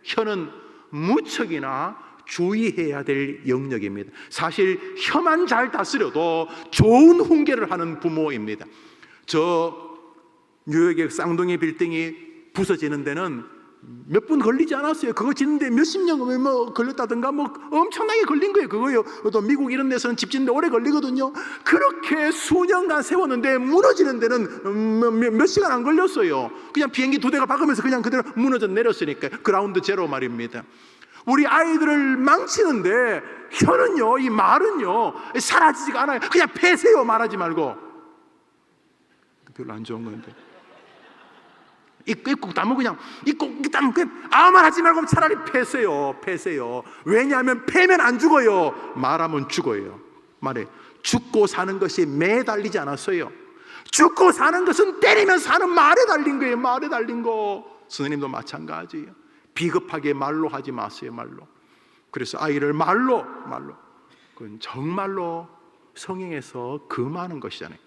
혀는 무척이나 주의해야 될 영역입니다. 사실 혀만 잘 다스려도 좋은 훈계를 하는 부모입니다. 뉴욕의 쌍둥이 빌딩이 부서지는 데는 몇 분 걸리지 않았어요. 그거 짓는데 몇십 년 걸렸다든가 엄청나게 걸린 거예요. 그거요. 또 미국 이런 데서는 집 짓는데 오래 걸리거든요. 그렇게 수년간 세웠는데 무너지는 데는 몇 시간 안 걸렸어요. 그냥 비행기 2대가 박으면서 그냥 그대로 무너져 내렸으니까. 그라운드 제로 말입니다. 우리 아이들을 망치는데 혀는요, 이 말은요 사라지지가 않아요. 그냥 패세요. 말하지 말고. 별로 안 좋은 건데. 입국 다물고 그냥 입국 다물고 그냥 아무 말 하지 말고 차라리 패세요. 왜냐하면 패면 안 죽어요. 말하면 죽어요. 말해. 죽고 사는 것이 매에 달리지 않았어요. 죽고 사는 것은 때리면 사는 말에 달린 거예요. 말에 달린 거. 선생님도 마찬가지예요. 비겁하게 말로 하지 마세요. 말로. 그래서 아이를 말로 그건 정말로 성행해서 금하는 것이잖아요.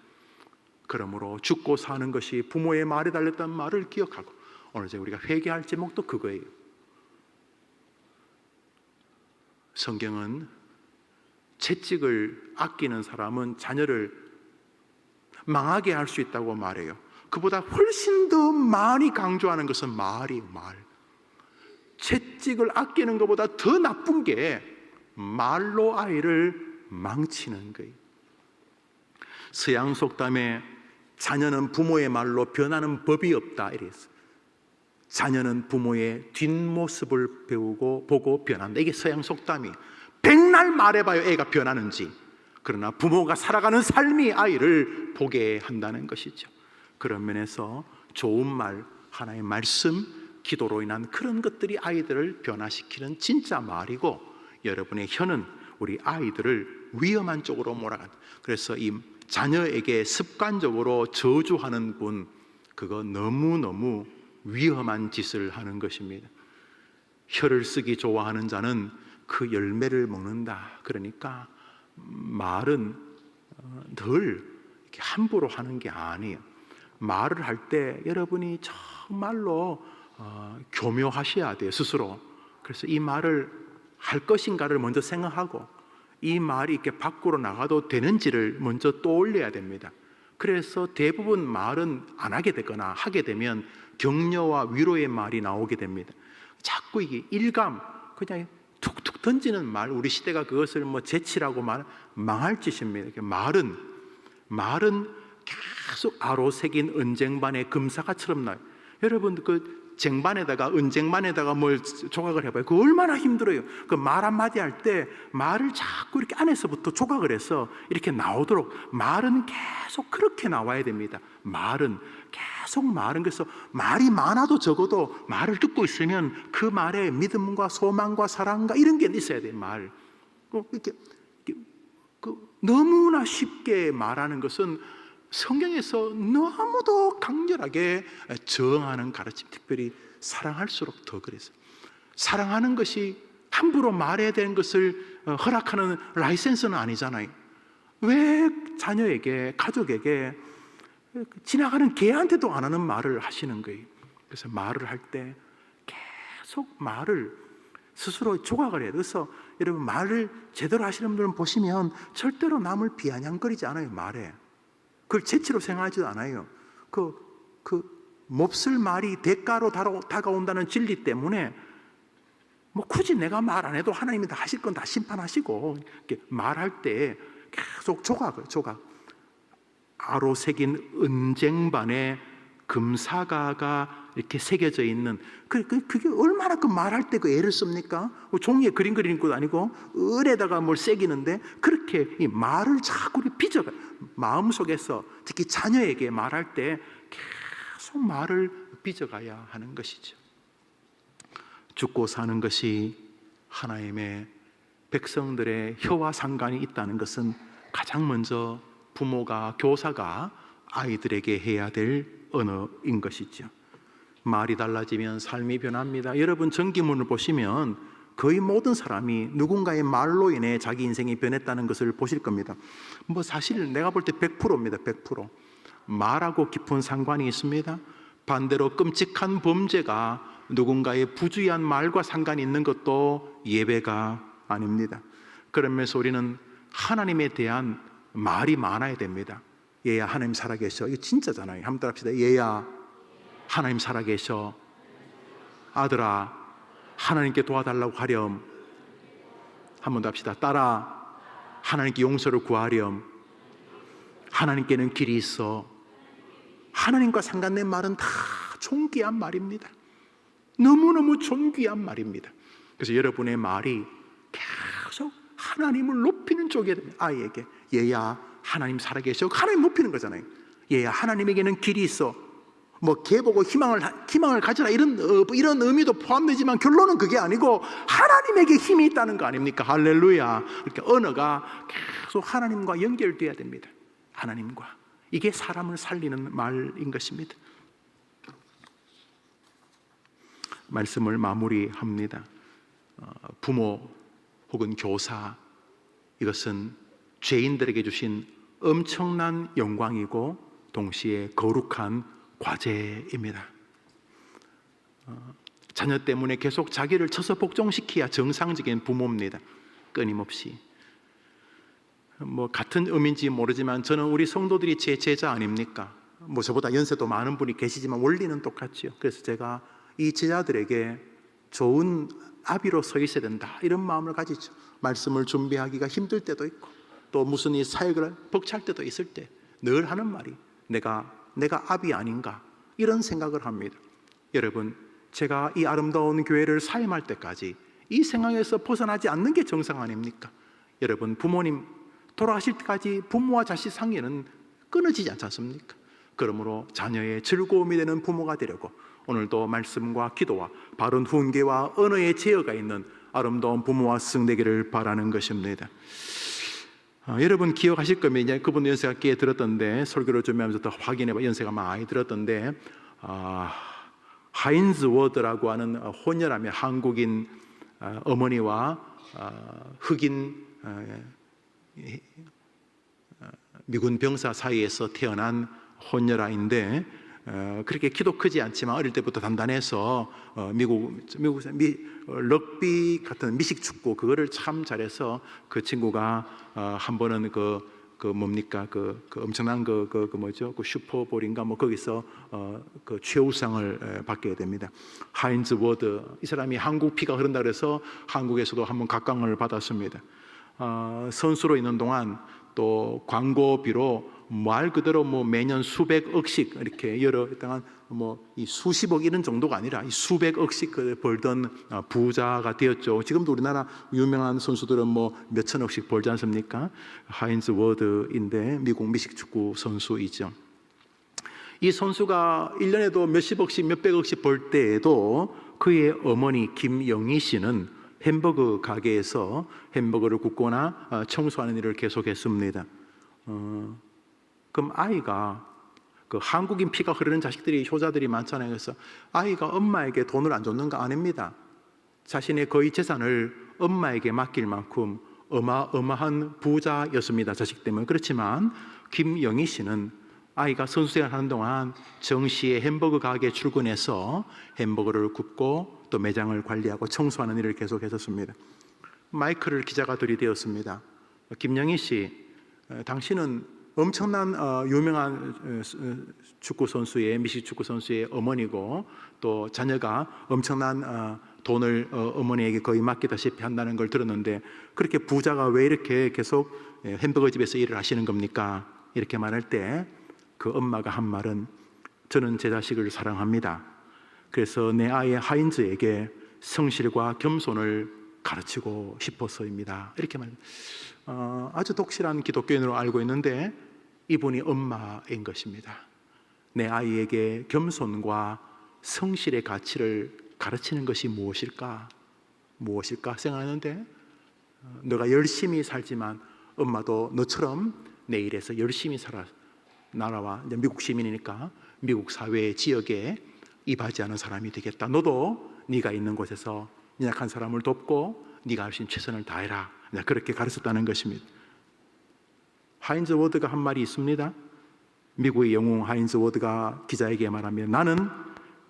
그러므로 죽고 사는 것이 부모의 말에 달렸다는 말을 기억하고, 오늘 우리가 회개할 제목도 그거예요. 성경은 채찍을 아끼는 사람은 자녀를 망하게 할 수 있다고 말해요. 그보다 훨씬 더 많이 강조하는 것은 말이에요. 말. 채찍을 아끼는 것보다 더 나쁜 게 말로 아이를 망치는 거예요. 서양 속담에 자녀는 부모의 말로 변하는 법이 없다 이랬어요. 자녀는 부모의 뒷모습을 보고 변한다. 이게 서양 속담이에요. 백날 말해봐요 애가 변하는지. 그러나 부모가 살아가는 삶이 아이를 보게 한다는 것이죠. 그런 면에서 좋은 말, 하나의 말씀, 기도로 인한 그런 것들이 아이들을 변화시키는 진짜 말이고, 여러분의 혀는 우리 아이들을 위험한 쪽으로 몰아간다. 그래서 이 자녀에게 습관적으로 저주하는 분, 그거 너무너무 위험한 짓을 하는 것입니다. 혀를 쓰기 좋아하는 자는 그 열매를 먹는다. 그러니까 말은 늘 이렇게 함부로 하는 게 아니에요. 말을 할 때 여러분이 정말로 교묘하셔야 돼요, 스스로. 그래서 이 말을 할 것인가를 먼저 생각하고 이 말이 이렇게 밖으로 나가도 되는지를 먼저 떠올려야 됩니다. 그래서 대부분 말은 안 하게 되거나 하게 되면 격려와 위로의 말이 나오게 됩니다. 자꾸 이게 일감, 그냥 툭툭 던지는 말, 우리 시대가 그것을 뭐 재치라고 망할 짓입니다. 말은 계속 아로 새긴 은쟁반의 금사과처럼 나요. 여러분 그 쟁반에다가 은쟁반에다가 뭘 조각을 해봐요. 그 얼마나 힘들어요. 그 말 한마디 할 때 말을 자꾸 이렇게 안에서부터 조각을 해서 이렇게 나오도록 말은 계속 그렇게 나와야 됩니다. 말은 그래서 말이 많아도 적어도 말을 듣고 있으면 그 말에 믿음과 소망과 사랑과 이런 게 있어야 돼요. 말 이렇게 너무나 쉽게 말하는 것은 성경에서 너무도 강렬하게 저항하는 가르침, 특별히 사랑할수록 더 그래서 사랑하는 것이 함부로 말해야 되는 것을 허락하는 라이센스는 아니잖아요. 왜 자녀에게, 가족에게, 지나가는 개한테도 안 하는 말을 하시는 거예요. 그래서 말을 할 때 계속 말을 스스로 조각을 해요. 그래서 여러분 말을 제대로 하시는 분들은 보시면 절대로 남을 비아냥거리지 않아요. 말에 그걸 재치로 생각하지도 않아요. 몹쓸 말이 대가로 다가온다는 진리 때문에 뭐 굳이 내가 말 안 해도 하나님이 다 하실 건 다 심판하시고, 이렇게 말할 때 계속 조각 아로 새긴 은쟁반에 금사과가 이렇게 새겨져 있는 그게 얼마나 그 말할 때 그 애를 씁니까? 종이에 그림 그리는 것도 아니고 을에다가 뭘 새기는데 그렇게 이 말을 자꾸 빚어가 마음속에서 특히 자녀에게 말할 때 계속 말을 빚어가야 하는 것이죠. 죽고 사는 것이 하나님의 백성들의 혀와 상관이 있다는 것은 가장 먼저 부모가, 교사가 아이들에게 해야 될 언어인 것이죠. 말이 달라지면 삶이 변합니다. 여러분 전기문을 보시면 거의 모든 사람이 누군가의 말로 인해 자기 인생이 변했다는 것을 보실 겁니다. 뭐 사실 내가 볼 때 100%입니다. 100%. 말하고 깊은 상관이 있습니다. 반대로 끔찍한 범죄가 누군가의 부주의한 말과 상관이 있는 것도 예외가 아닙니다. 그러면서 우리는 하나님에 대한 말이 많아야 됩니다. 얘야 하나님 살아계셔. 이거 진짜잖아요. 한번 따라합시다. 얘야 하나님 살아계셔. 아들아 하나님께 도와달라고 하렴. 한번 더 합시다. 딸아 하나님께 용서를 구하렴. 하나님께는 길이 있어. 하나님과 상관된 말은 다 존귀한 말입니다. 너무너무 존귀한 말입니다. 그래서 여러분의 말이 계속 하나님을 높이는 쪽에 아이에게 얘야 하나님 살아계셔. 하나님 높이는 거잖아요. 얘야 하나님에게는 길이 있어. 뭐 개 보고 희망을 가져라 이런 의미도 포함되지만 결론은 그게 아니고 하나님에게 힘이 있다는 거 아닙니까? 할렐루야. 이렇게 언어가 계속 하나님과 연결돼야 됩니다. 하나님과. 이게 사람을 살리는 말인 것입니다. 말씀을 마무리합니다. 부모 혹은 교사, 이것은 죄인들에게 주신 엄청난 영광이고 동시에 거룩한 과제입니다. 자녀 때문에 계속 자기를 쳐서 복종시켜야 정상적인 부모입니다. 끊임없이. 뭐 같은 의미인지 모르지만 저는 우리 성도들이 제 제자 아닙니까? 뭐 저보다 연세도 많은 분이 계시지만 원리는 똑같죠. 그래서 제가 이 제자들에게 좋은 아비로 서 있어야 된다 이런 마음을 가지죠. 말씀을 준비하기가 힘들 때도 있고 또 무슨 이 사역을 벅찰 때도 있을 때 늘 하는 말이 내가 아비 아닌가 이런 생각을 합니다. 여러분 제가 이 아름다운 교회를 사임할 때까지 이 생각에서 벗어나지 않는 게 정상 아닙니까? 여러분 부모님 돌아가실 때까지 부모와 자식 상계는 끊어지지 않지 않습니까? 그러므로 자녀의 즐거움이 되는 부모가 되려고 오늘도 말씀과 기도와 바른 훈계와 언어의 제어가 있는 아름다운 부모와 스승 되기를 바라는 것입니다. 여러분 기억하실 거면 이제 그분 연세가 꽤 들었던데 설교를 준비하면서 더 확인해봐 연세가 많이 들었던데 하인즈 워드라고 하는 혼혈하며 한국인 어머니와 흑인 미군 병사 사이에서 태어난 혼혈아인데 그렇게 키도 크지 않지만 어릴 때부터 단단해서 미국 럭비 같은 미식 축구 그거를 참 잘해서 그 친구가 한 번은 그 뭡니까 그 엄청난 그 뭐죠 그 슈퍼볼인가 뭐 거기서 그 최우상을 받게 됩니다. 하인즈 워드 이 사람이 한국 피가 흐른다 그래서 한국에서도 한번 각광을 받았습니다. 선수로 있는 동안 또 광고비로 말 그대로 뭐 매년 수백억씩 이렇게 여러 땅한 뭐 이 수십억 이런 정도가 아니라 이 수백억씩 벌던 부자가 되었죠. 지금도 우리나라 유명한 선수들은 뭐 몇천억씩 벌지 않습니까? 하인즈 워드인데 미국 미식 축구 선수이죠. 이 선수가 1년에도 몇십억씩 몇백억씩 벌 때에도 그의 어머니 김영희 씨는 햄버거 가게에서 햄버거를 굽거나 청소하는 일을 계속했습니다. 그럼 아이가 그 한국인 피가 흐르는 자식들이 효자들이 많잖아요. 그래서 아이가 엄마에게 돈을 안 줬는가? 아닙니다. 자신의 거의 재산을 엄마에게 맡길 만큼 어마어마한 부자였습니다. 자식 때문에. 그렇지만 김영희 씨는 아이가 선수생활 하는 동안 정시에 햄버거 가게에 출근해서 햄버거를 굽고 또 매장을 관리하고 청소하는 일을 계속했었습니다. 마이크를 기자가 들이대었습니다. 김영희 씨, 당신은 엄청난 유명한 축구 선수의 미식 축구 선수의 어머니고 또 자녀가 엄청난 돈을 어머니에게 거의 맡기다시피 한다는 걸 들었는데 그렇게 부자가 왜 이렇게 계속 햄버거 집에서 일을 하시는 겁니까? 이렇게 말할 때 그 엄마가 한 말은 저는 제 자식을 사랑합니다. 그래서 내 아이 하인즈에게 성실과 겸손을 가르치고 싶어서입니다. 이렇게 말합니다. 아주 독실한 기독교인으로 알고 있는데 이분이 엄마인 것입니다. 내 아이에게 겸손과 성실의 가치를 가르치는 것이 무엇일까 생각하는데 너가 열심히 살지만 엄마도 너처럼 내일에서 열심히 살아 나라와 이제 미국 시민이니까 미국 사회 지역에 이바지하는 사람이 되겠다. 너도 네가 있는 곳에서 연약한 사람을 돕고 네가 할 수 있는 최선을 다해라. 그렇게 가르쳤다는 것입니다. 하인즈 워드가 한 말이 있습니다. 미국의 영웅 하인즈 워드가 기자에게 말하면 나는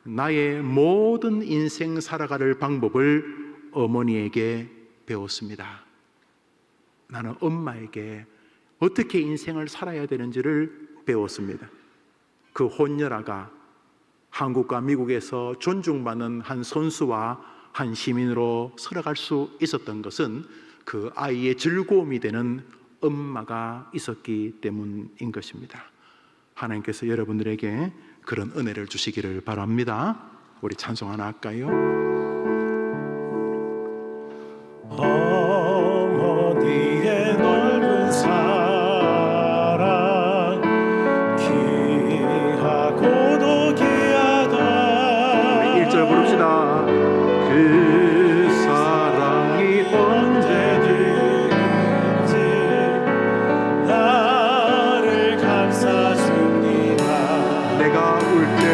나의 모든 인생 살아갈 방법을 어머니에게 배웠습니다. 나는 엄마에게 어떻게 인생을 살아야 되는지를 배웠습니다. 그 혼혈아가 한국과 미국에서 존중받는 한 선수와 한 시민으로 살아갈 수 있었던 것은 그 아이의 즐거움이 되는 엄마가 있었기 때문인 것입니다. 하나님께서 여러분들에게 그런 은혜를 주시기를 바랍니다. 우리 찬송 하나 할까요? 어머니의 넓은 사랑 귀하고도 귀하다. 1절 부릅시다. 그 사랑이 언제든지 나를 감싸줍니다. 내가 울 때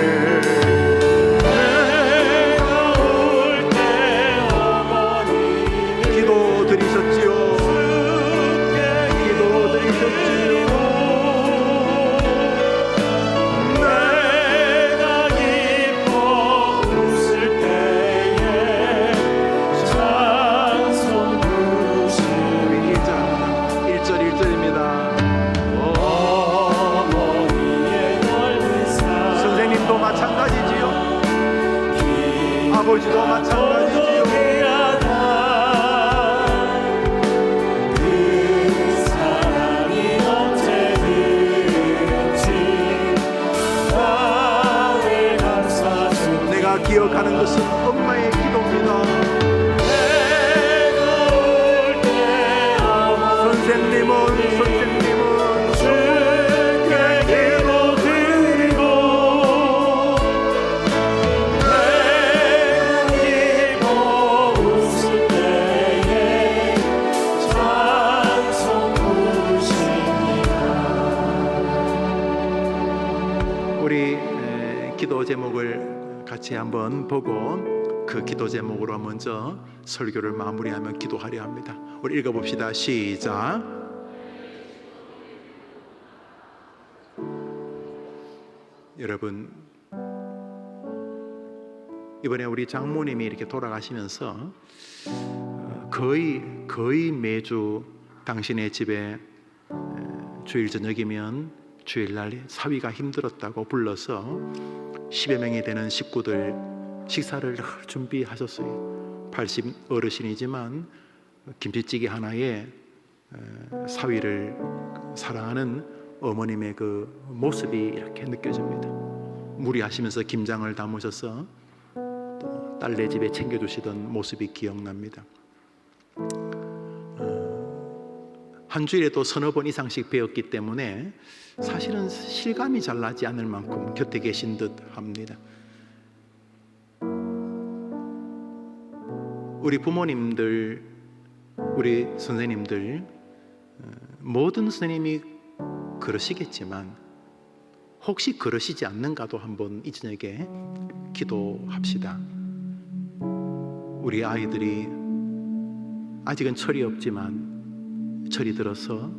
기도 드리셨지요. 기도 드리셨지요. 내가 기뻐 웃을 때에 찬송 부르시니 1절입니다. 어머니의 넓은 사랑 선생님도 마찬가지지요. 아버지도 마찬가지지요. 그 사랑이 언제든지 나를 감싸줍니다. 내가 기억하는 것은 엄마의 기도입니다. 내가 울 때 선생님은 주께 기도드리고 내가 기뻐 웃을 때에 찬송 부르시니 한번 보고 그 기도 제목으로 먼저 설교를 마무리하며 기도하려 합니다. 우리 읽어봅시다. 시작. 여러분, 이번에 우리 장모님이 이렇게 돌아가시면서 거의 매주 당신의 집에 주일 저녁이면 주일날 사위가 힘들었다고 불러서 10여 명이 되는 식구들 식사를 준비하셨어요. 80 어르신이지만 김치찌개 하나에 사위를 사랑하는 어머님의 그 모습이 이렇게 느껴집니다. 무리하시면서 김장을 담으셔서 또 딸네 집에 챙겨주시던 모습이 기억납니다. 한 주일에도 서너 번 이상씩 배웠기 때문에 사실은 실감이 잘 나지 않을 만큼 곁에 계신 듯 합니다. 우리 부모님들, 우리 선생님들, 모든 선생님이 그러시겠지만 혹시 그러시지 않는가도 한번 이 저녁에 기도합시다. 우리 아이들이 아직은 철이 없지만 철이 들어서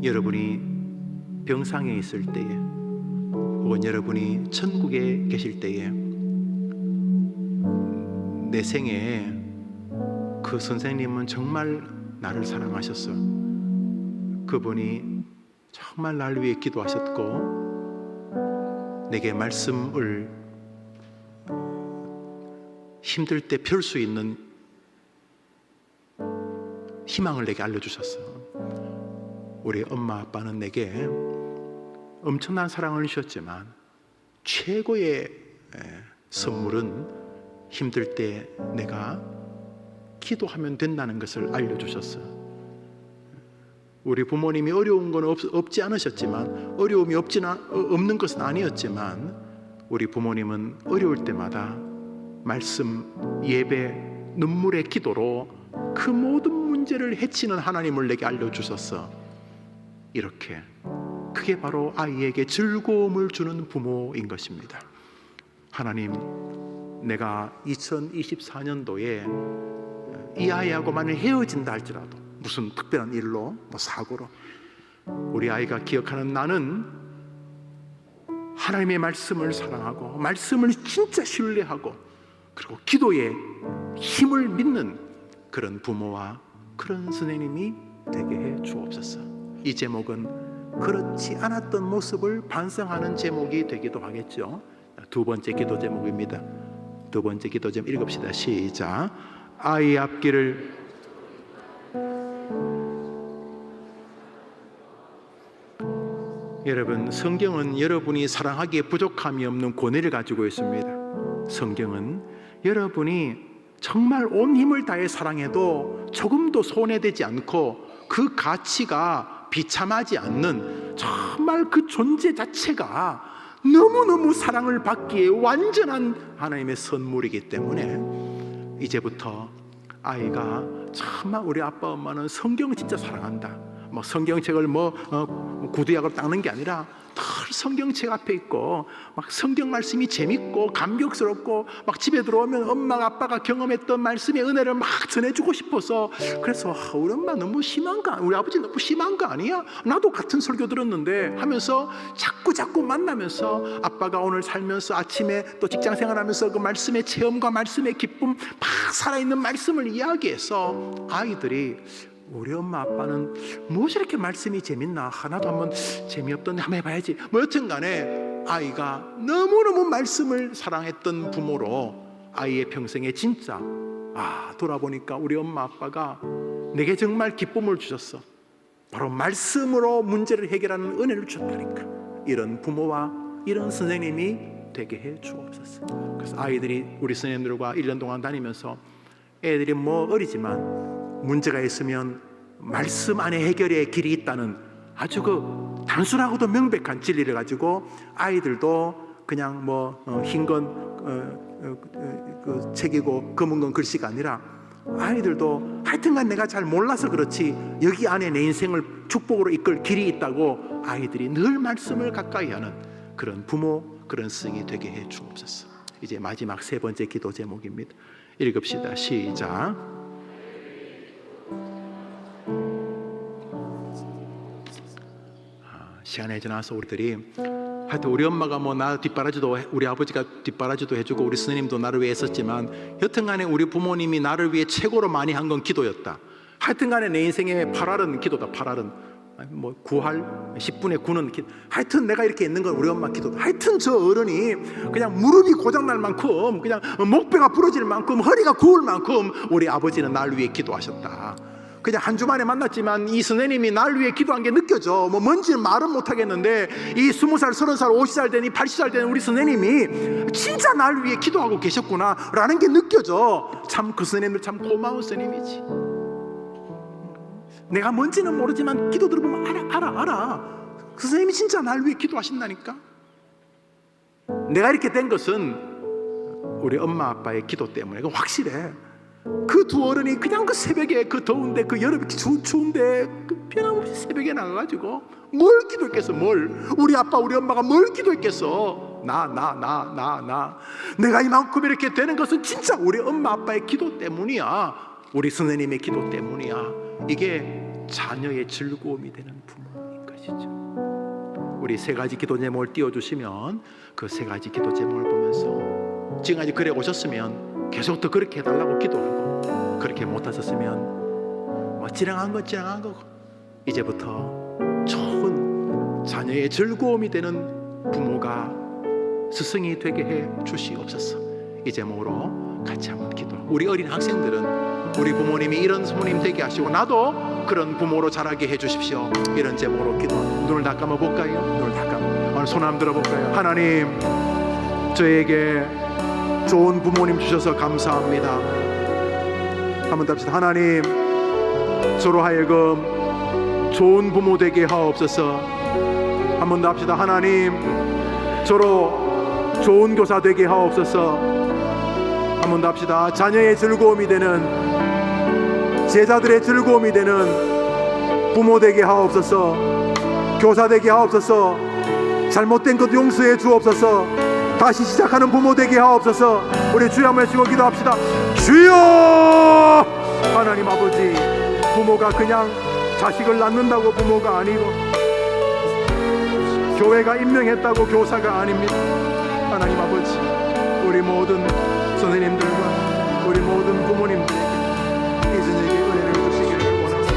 여러분이 병상에 있을 때에 혹은 여러분이 천국에 계실 때에 내 생애에 그 선생님은 정말 나를 사랑하셨어. 그분이 정말 날 위해 기도하셨고 내게 말씀을 힘들 때 펼 수 있는 희망을 내게 알려주셨어. 우리 엄마 아빠는 내게 엄청난 사랑을 주셨지만 최고의 선물은 힘들 때 내가 기도하면 된다는 것을 알려주셨어. 우리 부모님이 어려운 건 없지 않으셨지만 어려움이 없는 것은 아니었지만 우리 부모님은 어려울 때마다 말씀, 예배, 눈물의 기도로 그 모든 문제를 해치는 하나님을 내게 알려주셨어. 이렇게 그게 바로 아이에게 즐거움을 주는 부모인 것입니다. 하나님, 내가 2024년도에 이 아이하고 만약 헤어진다 할지라도 무슨 특별한 일로 사고로 우리 아이가 기억하는 나는 하나님의 말씀을 사랑하고 말씀을 진짜 신뢰하고 그리고 기도에 힘을 믿는 그런 부모와 그런 선생님이 되게 해 주옵소서. 이 제목은 그렇지 않았던 모습을 반성하는 제목이 되기도 하겠죠. 두 번째 기도 제목입니다. 두 번째 기도 제목 읽읍시다. 시작. 아이 앞길을 여러분, 성경은 여러분이 사랑하기에 부족함이 없는 권위를 가지고 있습니다. 성경은 여러분이 정말 온 힘을 다해 사랑해도 조금도 손해되지 않고 그 가치가 비참하지 않는 정말 그 존재 자체가 너무너무 사랑을 받기에 완전한 하나님의 선물이기 때문에 이제부터 아이가 정말 우리 아빠 엄마는 성경을 진짜 사랑한다. 성경책을 구두약으로 닦는 게 아니라 늘 성경책 앞에 있고 막 성경 말씀이 재밌고 감격스럽고 막 집에 들어오면 엄마가 아빠가 경험했던 말씀의 은혜를 막 전해주고 싶어서 그래서 우리 엄마 너무 심한 거 우리 아버지 너무 심한 거 아니야? 나도 같은 설교 들었는데 하면서 자꾸 만나면서 아빠가 오늘 살면서 아침에 또 직장 생활하면서 그 말씀의 체험과 말씀의 기쁨 막 살아있는 말씀을 이야기해서 아이들이 우리 엄마 아빠는 무엇이 이렇게 말씀이 재밌나? 하나도 한번 재미없던데 한번 해봐야지. 여튼 간에 아이가 너무너무 말씀을 사랑했던 부모로 아이의 평생에 진짜 돌아보니까 우리 엄마 아빠가 내게 정말 기쁨을 주셨어. 바로 말씀으로 문제를 해결하는 은혜를 주셨다니까. 이런 부모와 이런 선생님이 되게 해 주옵소서. 그래서 아이들이 우리 선생님들과 1년 동안 다니면서 애들이 어리지만 문제가 있으면 말씀 안에 해결의 길이 있다는 아주 그 단순하고도 명백한 진리를 가지고 아이들도 그냥 흰 건 책이고 검은 건 글씨가 아니라 아이들도 하여튼간 내가 잘 몰라서 그렇지 여기 안에 내 인생을 축복으로 이끌 길이 있다고 아이들이 늘 말씀을 가까이 하는 그런 부모, 그런 스승이 되게 해 주옵소서. 이제 마지막 세 번째 기도 제목입니다. 읽읍시다. 시작. 시간이 지나서 우리들이 하여튼 우리 엄마가 뭐 나 뒷바라지도, 우리 아버지가 뒷바라지도 해주고 우리 스님도 나를 위해 했었지만, 여튼간에 우리 부모님이 나를 위해 최고로 많이 한 건 기도였다. 하여튼간에 내 인생의 8할은 기도다. 8할은 뭐 9할 10분의 9는 기도. 하여튼 내가 이렇게 있는 건 우리 엄마 기도다. 하여튼 저 어른이 그냥 무릎이 고장날 만큼, 그냥 목배가 부러질 만큼, 허리가 구울 만큼 우리 아버지는 날 위해 기도하셨다. 그냥 한 주 만에 만났지만 이 선생님이 날 위해 기도한 게 느껴져. 뭐 뭔지는 말은 못하겠는데, 이 20살, 30살, 50살 되니 80살 되는 우리 선생님이 진짜 날 위해 기도하고 계셨구나 라는 게 느껴져. 참 그 선생님들 참 고마운 선생님이지. 내가 뭔지는 모르지만 기도 들어보면 알아. 그 선생님이 진짜 날 위해 기도하신다니까. 내가 이렇게 된 것은 우리 엄마 아빠의 기도 때문에. 그건 확실해. 그 두 어른이 그냥 그 새벽에, 그 더운데, 그 여름에 추운데 그 변함없이 새벽에 나가가지고 뭘 기도했겠어. 뭘 우리 아빠 우리 엄마가 뭘 기도했겠어. 내가 이만큼 이렇게 되는 것은 진짜 우리 엄마 아빠의 기도 때문이야. 우리 선생님의 기도 때문이야. 이게 자녀의 즐거움이 되는 부모인 것이죠. 우리 세 가지 기도 제목을 띄워주시면 그 세 가지 기도 제목을 보면서 지금까지 그래 오셨으면 계속 더 그렇게 해달라고 기도하고, 그렇게 못하셨으면 뭐 지렁한 건 지렁한 거고, 이제부터 좋은 자녀의 즐거움이 되는 부모가 스승이 되게 해 주시옵소서. 이 제목으로 같이 한번 기도하고, 우리 어린 학생들은 우리 부모님이 이런 부모님 되게 하시고 나도 그런 부모로 자라게 해 주십시오. 이런 제목으로 기도하고, 눈을 다 감아 볼까요? 눈을 다 감아, 오늘 손 한번 들어 볼까요? 하나님, 저에게 좋은 부모님 주셔서 감사합니다. 한번 더 합시다. 하나님, 저로 하여금 좋은 부모 되게 하옵소서. 한번 더 합시다. 하나님, 저로 좋은 교사 되게 하옵소서. 한번 더 합시다. 자녀의 즐거움이 되는, 제자들의 즐거움이 되는 부모 되게 하옵소서. 교사 되게 하옵소서. 잘못된 것 용서해 주옵소서. 다시 시작하는 부모 되게 하옵소서. 우리 주여 한번 외치고 기도합시다. 주여! 하나님 아버지, 부모가 그냥 자식을 낳는다고 부모가 아니고, 교회가 임명했다고 교사가 아닙니다. 하나님 아버지, 우리 모든 선생님들과 우리 모든 부모님들에게 이 저녁에 은혜를 주시기를 원합니다.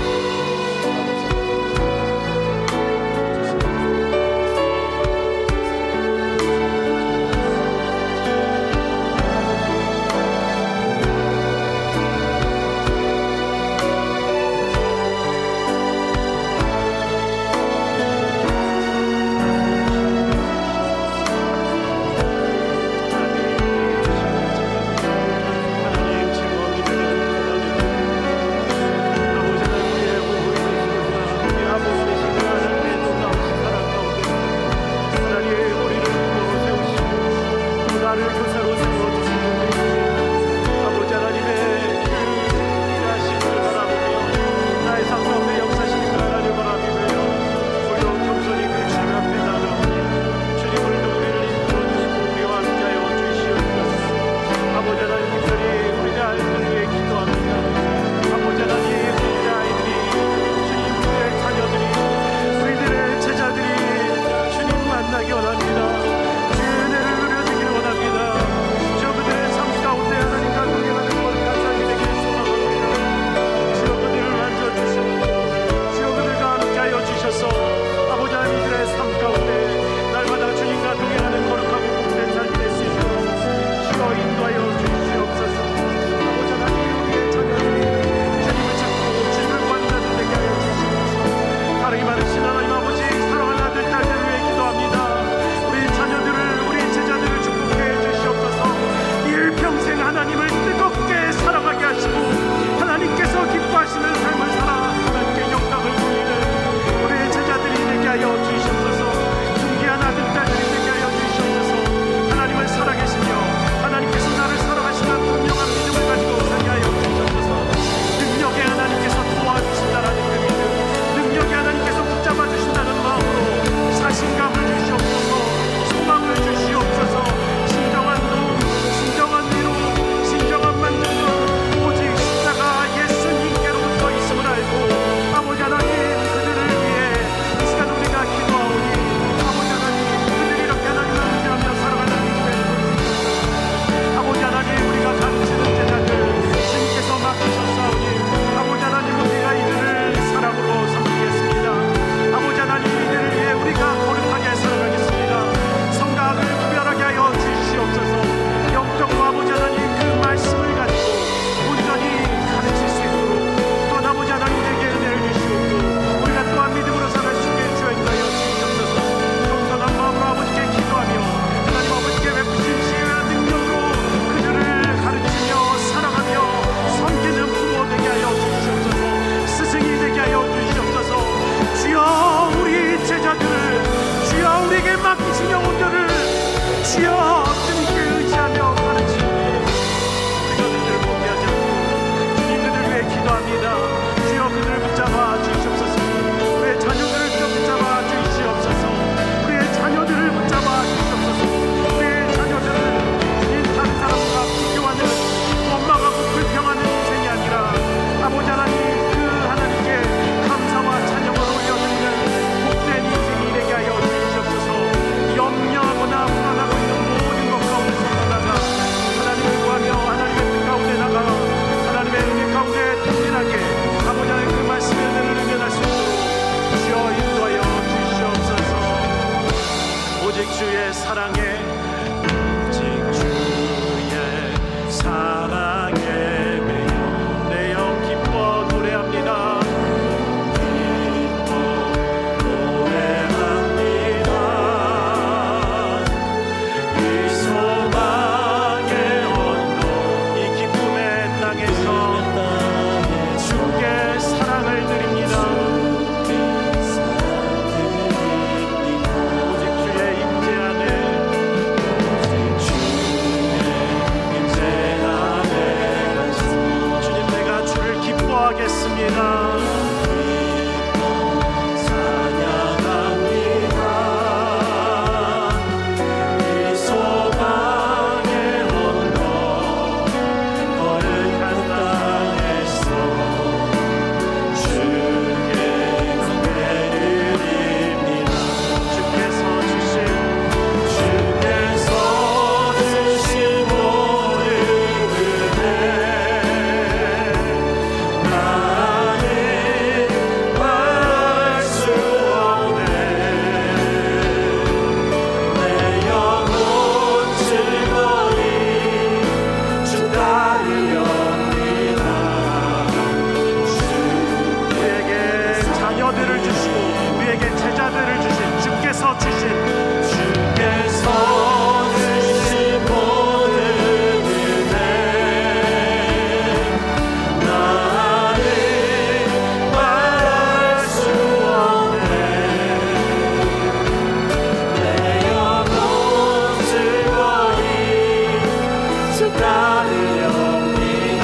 따르렵니다.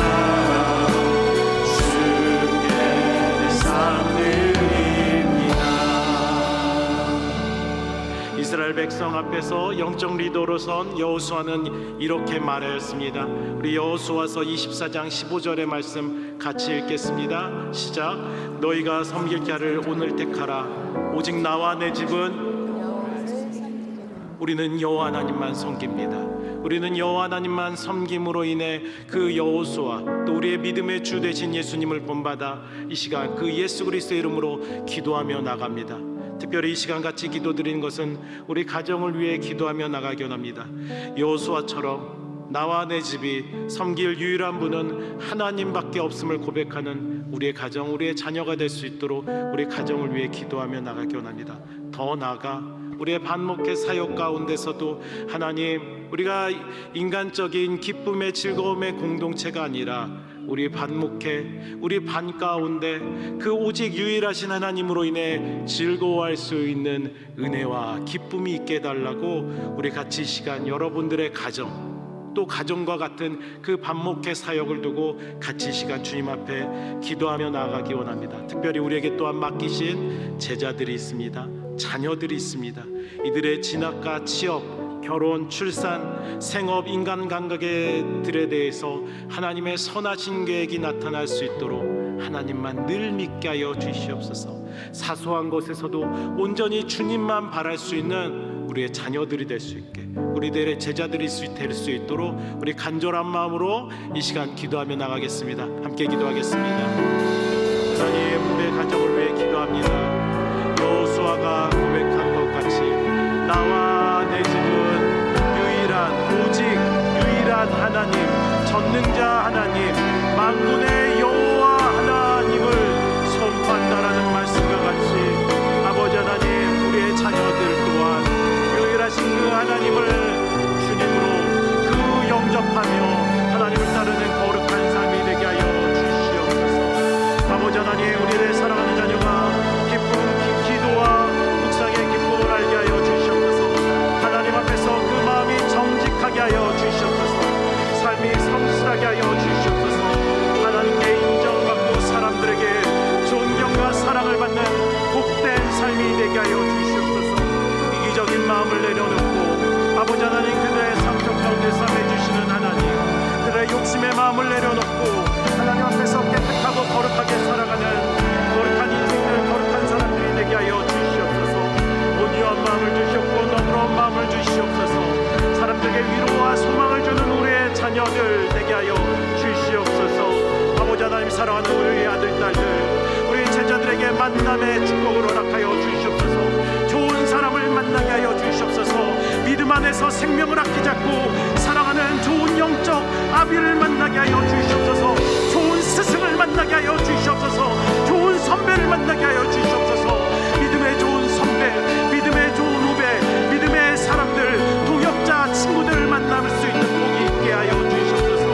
주께 내 삶 드립니다. 이스라엘 백성 앞에서 영적 리더로 선 여호수아는 이렇게 말하였습니다. 우리 여호수아서 24장 15절의 말씀 같이 읽겠습니다. 시작. 너희가 섬길 자를 오늘 택하라. 오직 나와 내 집은 우리는 여호와 하나님만 섬깁니다. 우리는 여호와 하나님만 섬김으로 인해 그 여호수아 또 우리의 믿음의 주 되신 예수님을 본받아 이 시간 그 예수 그리스도의 이름으로 기도하며 나갑니다. 특별히 이 시간 같이 기도드리는 것은 우리 가정을 위해 기도하며 나가기 원합니다. 여호수아처럼 나와 내 집이 섬길 유일한 분은 하나님밖에 없음을 고백하는 우리의 가정, 우리의 자녀가 될 수 있도록 우리 가정을 위해 기도하며 나가기 원합니다. 더 나아가 우리의 반목회 사역 가운데서도 하나님, 우리가 인간적인 기쁨의 즐거움의 공동체가 아니라 우리 반목회, 우리 반 가운데 그 오직 유일하신 하나님으로 인해 즐거워할 수 있는 은혜와 기쁨이 있게 해달라고 우리 같이 이 시간 여러분들의 가정 또 가정과 같은 그 반목회 사역을 두고 같이 이 시간 주님 앞에 기도하며 나아가기 원합니다. 특별히 우리에게 또한 맡기신 제자들이 있습니다. 자녀들이 있습니다. 이들의 진학과 취업, 결혼, 출산, 생업, 인간관계들에 대해서 하나님의 선하신 계획이 나타날 수 있도록 하나님만 늘 믿게 하여 주시옵소서. 사소한 것에서도 온전히 주님만 바랄 수 있는 우리의 자녀들이 될 수 있게, 우리들의 제자들이 될 수 있도록 우리 간절한 마음으로 이 시간 기도하며 나가겠습니다. 함께 기도하겠습니다. 하나님, 우리의 가정을 위해 기도합니다. 여호수아가 고백한 것 같이 나와 내 집은 오직 유일한 하나님, 전능자 하나님, 만군의 여호와 하나님을 선포한다라는 말씀과 같이 아버지 하나님, 우리의 자녀들 또한 유일하신 그 하나님을 주님으로 그 영접하며 하나님을 따르는 거룩한 삶이 되게 하여 주시옵소서. 아버지 하나님, 우리의 사랑하는 자녀가 기도와 묵상의 기쁨을 알게 하여 주시옵소서. 하나님 앞에서 그 마음이 정직하게 하여 주시옵소서. 삶이 성실하게 하여 주시옵소서. 하나님께 인정받고 사람들에게 존경과 사랑을 받는 복된 삶이 되게 하여 주시옵소서. 이기적인 마음을 내려놓고 아버지 하나님, 그들의 상처 가운데 삼해주시는 하나님, 그들의 욕심의 마음을 내려놓고 하나님 앞에서 깨끗하고 거룩하게 살아가는 거룩한 인생들, 거룩한 사람들이 되게 하여 주시옵소서. 온유한 마음을 주시옵고 너그러운 마음을 주시옵소서. 사람들에게 위로와 소망을 주는 우리의 자녀들 되게 하여 주시옵소서. 아버지 하나님, 사랑하는 우리의 아들, 딸들, 우리 제자들에게 만남의 축복을 허락하여 주시옵소서. 좋은 사람을 만나게 하여 주시옵소서. 믿음 안에서 생명을 아끼지 않고 사랑하는 좋은 영적 아비를 만나게 하여 주시옵소서. 좋은 스승을 만나게 하여 주시옵소서. 좋은 선배를 만나게 하여 주시옵소서. 믿음의 좋은 선배, 믿음의 좋은 후배, 믿음의 사람들, 동역자, 친구들을 만날 수 있는 복이 있게 하여 주시옵소서.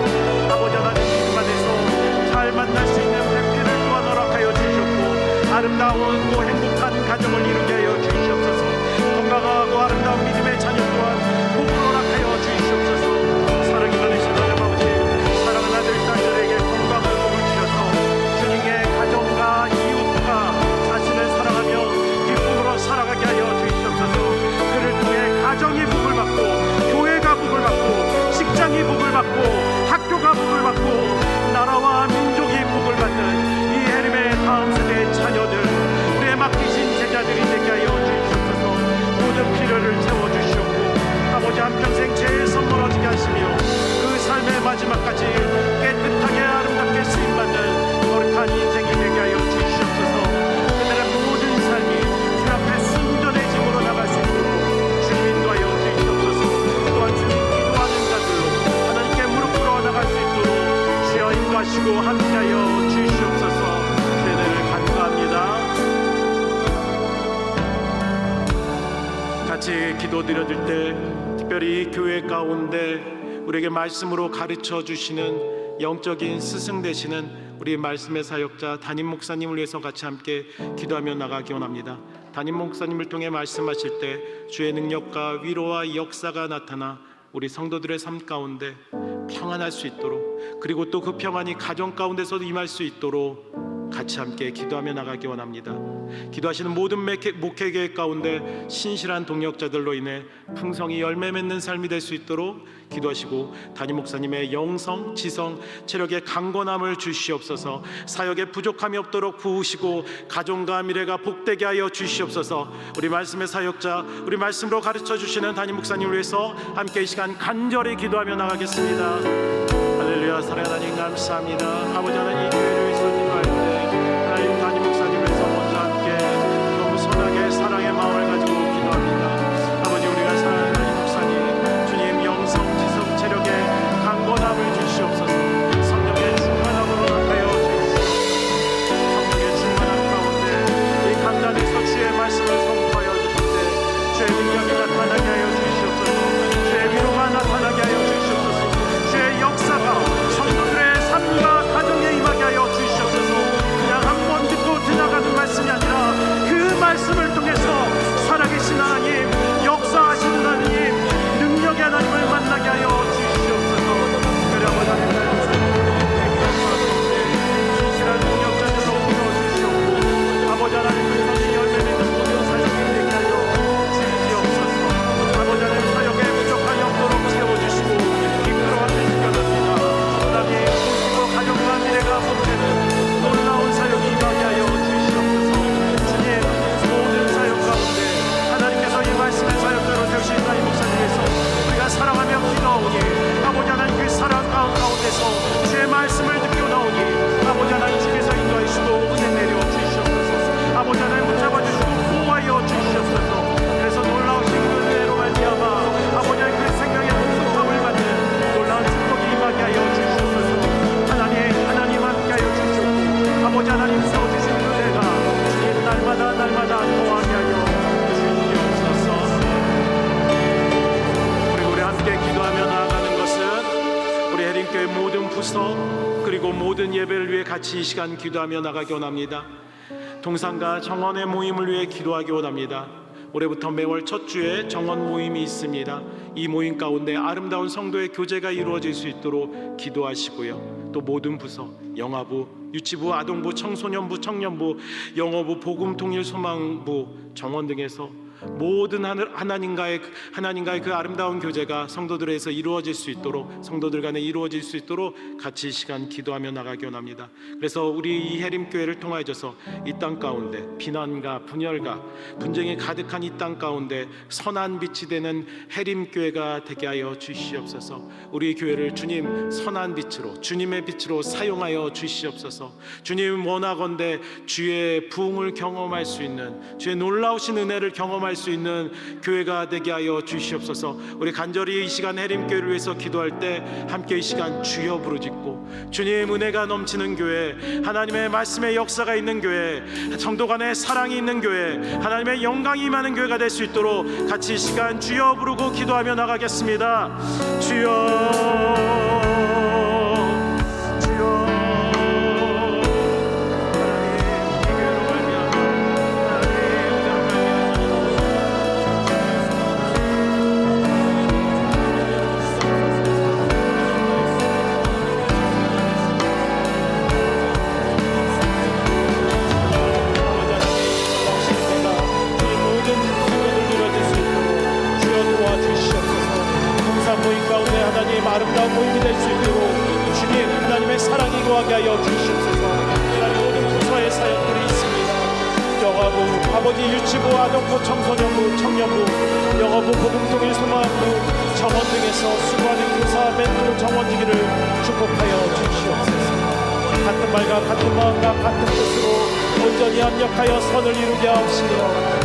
아버지 하나님, 믿음 안에서 잘 만날 수 있는 회피를 또한 허락하여 주시옵고 아름다운 또 행복한 가정을 이루게 하여 주시옵소서. 건강하고 아름다운 믿음의 자녀 또한 복을 허락하여 주시옵소서. 사랑이 많으신 하나님 아버지, 사랑하는 아들, 딸들에게 건강을 복을 주셔서 주님의 가정과 이웃과 자신을 사랑하며 기쁨으로 살아가게 하여 주시옵소서. 그를 통해 가정이 복을 받고 교회가 복을 받고 직장이 복을 받고 학교가 복을 받고 나라와 민족이 복을 받는 이 해림의 다음 세대의 자녀들, 우리의 맡기신 제자들이 되게 하여 주시옵소서. 모든 필요를 채워주시옵고 아버지 한평생 죄의 선물 얻게 하시며 그 삶의 마지막까지 깨끗하게 아름답게 쓰임받는 거룩한 인생이 되게 하여 주시옵소서. 그들의 모든 삶이 주 앞에 순전해짐으로 나갈 수 있도록 주님 인도하여 주시옵소서. 또한 주님 기도하는 자들로 하나님께 무릎 꿇어 나갈 수 있도록 주여 인도하시고 함께하여 주시옵소서. 은혜를 간구합니다. 같이 기도드려질 때 특별히 교회 가운데 우리에게 말씀으로 가르쳐 주시는 영적인 스승 되시는 우리 말씀의 사역자 담임 목사님을 위해서 같이 함께 기도하며 나가기 원합니다. 담임 목사님을 통해 말씀하실 때 주의 능력과 위로와 역사가 나타나 우리 성도들의 삶 가운데 평안할 수 있도록, 그리고 또 그 평안이 가정 가운데서도 임할 수 있도록 같이 함께 기도하며 나가기 원합니다. 기도하시는 모든 목회계 가운데 신실한 동역자들로 인해 풍성히 열매 맺는 삶이 될 수 있도록 기도하시고, 담임 목사님의 영성, 지성, 체력의 강건함을 주시옵소서. 사역에 부족함이 없도록 부으시고 가정과 미래가 복되게 하여 주시옵소서. 우리 말씀의 사역자, 우리 말씀으로 가르쳐 주시는 담임 목사님을 위해서 함께 이 시간 간절히 기도하며 나가겠습니다. 할렐루야. 사랑하는 하나님 감사합니다. 아버지 하나님, 이 교회를 위해서 기도할 때 하나님 담임 목사님을 위해서 먼저 함께 겸손하게 사랑의 마음을 가지고 기도합니다. 아버지, 우리가 사랑하는 담임 목사님, 주님 영성, 지성, 체력의 강건함을 주시옵소서. 성령의 충만함으로 나타여 주시옵소서. 성령의 충만함 가운데 이 강단에서 주의 말씀을 선포하여 주실 때 주의 능력이 나타나게 하여 주시옵소서. 주의 위로가 나타나게 하여 주시옵소서. 주의 역사가 성도들의 삶과 가정에 임하게 하여 주시옵소서. 그냥 한 번 듣고 지나가는 말씀이 아니라 그 말씀을 통해서 살아계신 하나님, 역사하시는 하나님, 능력의 하나님을 만나게 하여 주시옵소서. 그래야 하나님, 신실한 동역자들로 불러주시옵고, 아버지 하나님, 성이 열매 맺는 모든 사역이 되게 하여 주시옵소서. 아버지 하나님, 사역에 부족함이 없도록 채워주시고 이끌어와 주시기 원합니다. 하나님, 보시고 가정과 미래가 복되는 놀라운 사역이 임하게 하여 주시옵소서. 주님, 모든 사역 가운데 하나님께서 이 말씀의 사역대로 되신 나의 목사님에서 우리가 사랑하며 기도하오니, 아버지 하나님, 그 사랑 가운데서 주의 말씀을 듣고 나오니 아버지 하나님, 주께서 인도하시고 은혜 내려 주시옵소서. 아버지 하나님, 붙잡아 주시고 보호하여 주시옵소서. 그래서 놀라우신 그 은혜로 말미암아 아버지 하나님, 그 생명의 풍성함을 받는 놀라운 축복이 임하게 하여 주시옵소서. 하나님 함께 하여 주시옵고, 아버지 하나님 세워주신 은혜가 주님 날마다 더하게 하여 주시옵소서. 그리고 우리 함께 기도하며 나아가는 것은 우리 해림교회 모든 부서 그리고 모든 예배를 위해 같이 이 시간 기도하며 나가기 원합니다. 동산과 정원의 모임을 위해 기도하기 원합니다. 올해부터 매월 첫 주에 정원 모임이 있습니다. 이 모임 가운데 아름다운 성도의 교제가 이루어질 수 있도록 기도하시고요. 또 모든 부서, 영아부, 유치부, 아동부, 청소년부, 청년부, 영어부, 복음통일소망부, 정원 등에서 모든 하나님과의 그 아름다운 교제가 성도들에서 이루어질 수 있도록, 성도들 간에 이루어질 수 있도록 같이 이 시간 기도하며 나가기 원합니다. 그래서 우리 이 해림교회를 통하여서 이 땅 가운데 비난과 분열과 분쟁이 가득한 이 땅 가운데 선한 빛이 되는 해림교회가 되게 하여 주시옵소서. 우리 교회를 주님 선한 빛으로, 주님의 빛으로 사용하여 주시옵소서. 주님 원하건대 주의 부흥을 경험할 수 있는, 주의 놀라우신 은혜를 경험할 수 있는 교회가 되게 하여 주시옵소서. 우리 간절히 이 시간 해림교회를 위해서 기도할 때 함께 이 시간 주여 부르짖고, 주님 은혜가 넘치는 교회, 하나님의 말씀의 역사가 있는 교회, 성도 간의 사랑이 있는 교회, 하나님의 영광이 임하는 교회가 될 수 있도록 같이 이 시간 주여 부르고 기도하며 나가겠습니다. 주여, 아름다운 모임이 될 수 있도록 주님 하나님의 사랑이 거하게 하여 주시옵소서. 하나님 모든 부서의 사역들이 있습니다. 영아부, 아버지 유치부, 아동부, 청소년부, 청년부, 영어부, 복음통일 소망부, 정원 등에서 수고하는 교사, 멘토, 정원지기를 축복하여 주시옵소서. 같은 말과 같은 마음과 같은 뜻으로 온전히 합력하여 선을 이루게 하옵시며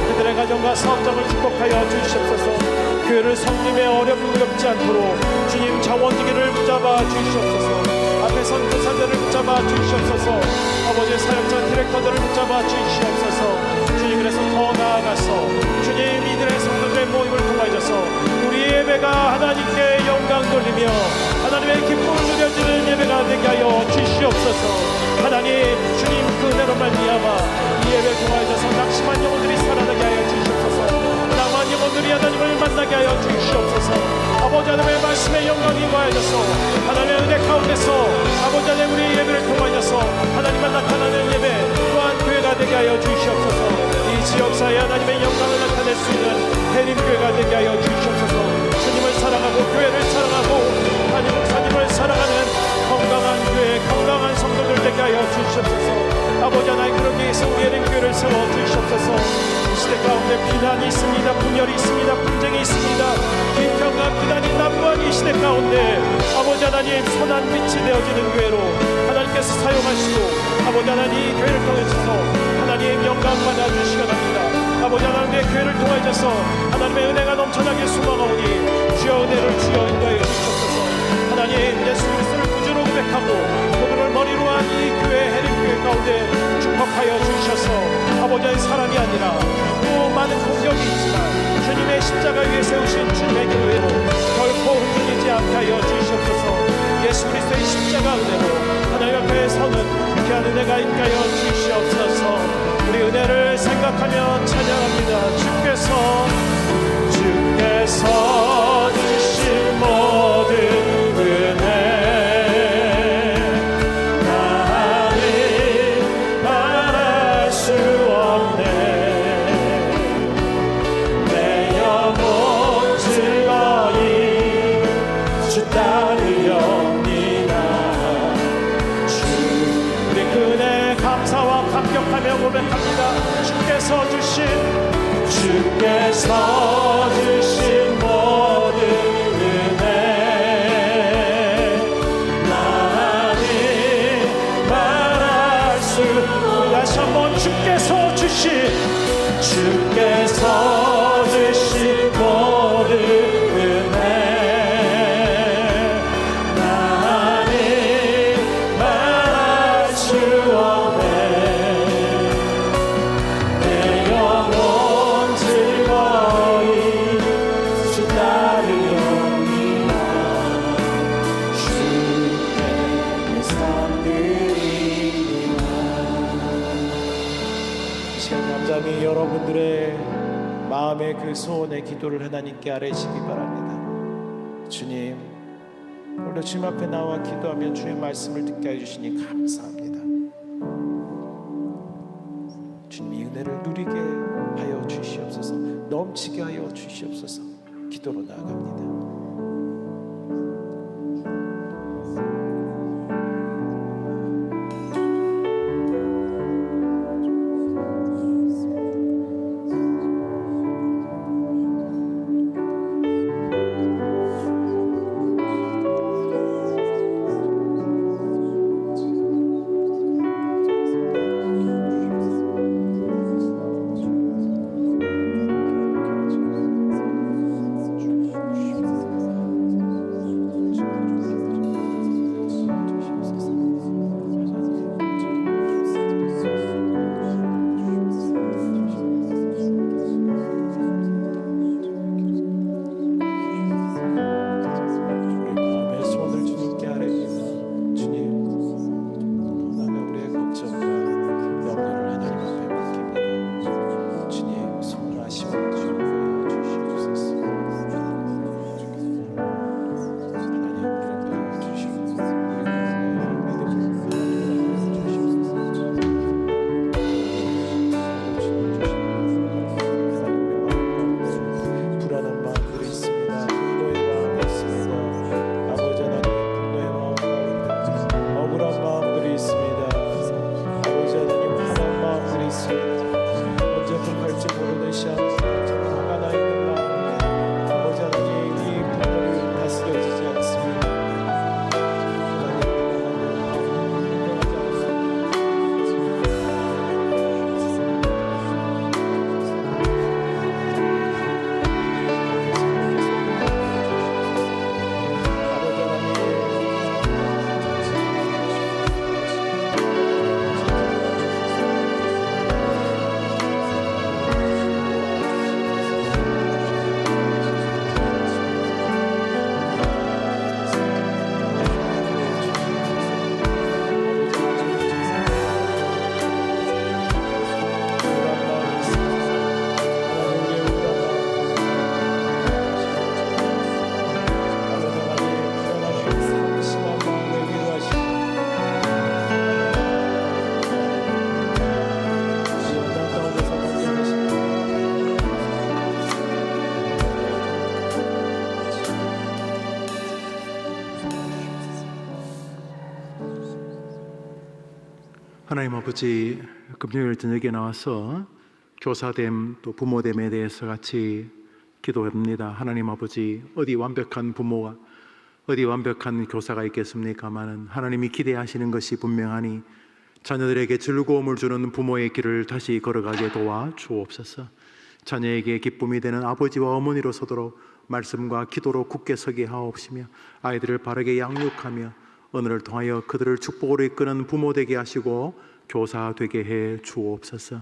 그들의 가정과 사업장을 축복하여 주시옵소서. 교회를 섬김에 어렵지 않도록 주님 정원지기를 붙잡아 주시옵소서. 앞에 선 교사들을 붙잡아 주시옵소서. 아버지 사역자 디렉터들을 붙잡아 주시옵소서. 주님, 그래서 더 나아가서 주님 이들의 성도들의 모임을 통하여서 우리 예배가 하나님께 영광 돌리며 하나님의 기쁨을 누려지는 예배가 되게 하여 주시옵소서. 하나님, 주님 그 은혜로 말미암아 이 예배를 통하여서 낙심한 영혼들이 살아나게 하여 주시옵소서. 남한 영혼들이 하나님을 만나게 하여 주시옵소서. 아버지 하나님의 말씀의 영광이 임하여서 하나님의 은혜 가운데서 아버지 하나님 우리 예배를 통하여서 하나님만 나타나는 예배 또한 교회가 되게 하여 주시옵소서. 이 지역사회 하나님의 영광을 나타낼 수 있는 대림교회가 되게 하여 주시옵소서. 주님을 사랑하고 교회를 사랑하고 하나님 목사님을 사랑하는 건강한 교회 건강한 성도들 되게 하여 주시옵소서. 아버지 하나님 그렇게 해서 우리 예림교회를 세워 주시옵소서. 이 시대 가운데 비난이 있습니다. 분열이 있습니다. 분쟁이 있습니다. 비평과 비난이 난무한 이 시대 가운데 아버지 하나님 선한 빛이 되어지는 교회로 하나님께서 사용하시고 아버지 하나님 이 교회를 통해서 하나님 영광 받아 주시기 바랍니다. 아버지 하나님의 교회를 통하여서 하나님의 은혜가 넘쳐나게 수망하오니 주여 은혜를 주여 인도하여 주시옵소서. 하나님 예수 그리스도를 구주로 고백하고 그분을 머리로 한 이 교회 해림교회 가운데 축복하여 주셔서 아버지 하나님 사람이 아니라 또 많은 공격이 있지만 주님의 십자가 위에 세우신 주님의 교회로 결코 흔들리지 않게 하여 주시옵소서. 예수 그리스도의 십자가 은혜로 하나님 앞에 서는 귀한 은혜가 있게 하여 주시옵소서. 우리 은혜를 생각하며 찬양합니다. 주께서 주신 모든 은혜 나는 말할 수 없네. 내 영혼 즐거이 주 따르렵니다. 우리 그 은혜 감사와 감격하며 고백합니다. 주께서 주신 모든 은혜 나는 말할 수. 다시 한번 주께서 주신 모든 은혜 나는 말할 수 없네. 내 영혼 즐거이 주 따르렵니다. 주께 섬기리라. 시간 감사함이 여러분들의 마음의 그 소원의 기도를 하나님께 아뢰시기 바랍니다. 주님 오늘도 주님 앞에 나와 기도하며 주의 말씀을 듣게 해주시니 감사합니다. 주님 이 은혜를 누리게 하여 주시옵소서. 넘치게 하여 주시옵소서. 기도로 나아갑니다. 하나님 아버지, 금요일 저녁에 나와서 교사됨 또 부모됨에 대해서 같이 기도합니다. 하나님 아버지, 어디 완벽한 부모가 어디 완벽한 교사가 있겠습니까마는 하나님이 기대하시는 것이 분명하니 자녀들에게 즐거움을 주는 부모의 길을 다시 걸어가게 도와 주옵소서. 자녀에게 기쁨이 되는 아버지와 어머니로 서도록 말씀과 기도로 굳게 서게 하옵시며 아이들을 바르게 양육하며 언어를 통하여 그들을 축복으로 이끄는 부모 되게 하시고 교사 되게 해 주옵소서.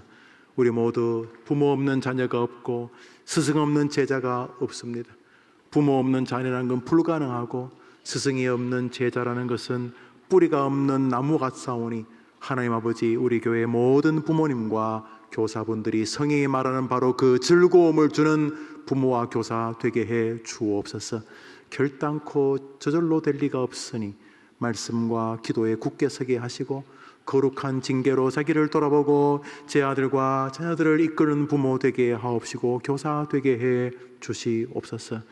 우리 모두 부모 없는 자녀가 없고 스승 없는 제자가 없습니다. 부모 없는 자녀라는 건 불가능하고 스승이 없는 제자라는 것은 뿌리가 없는 나무 같사오니 하나님 아버지, 우리 교회 모든 부모님과 교사분들이 성령이 말하는 바로 그 즐거움을 주는 부모와 교사 되게 해 주옵소서. 결단코 저절로 될 리가 없으니 말씀과 기도에 굳게 서게 하시고 거룩한 징계로 자기를 돌아보고 제 아들과 자녀들을 이끄는 부모 되게 하옵시고 교사 되게 해 주시옵소서.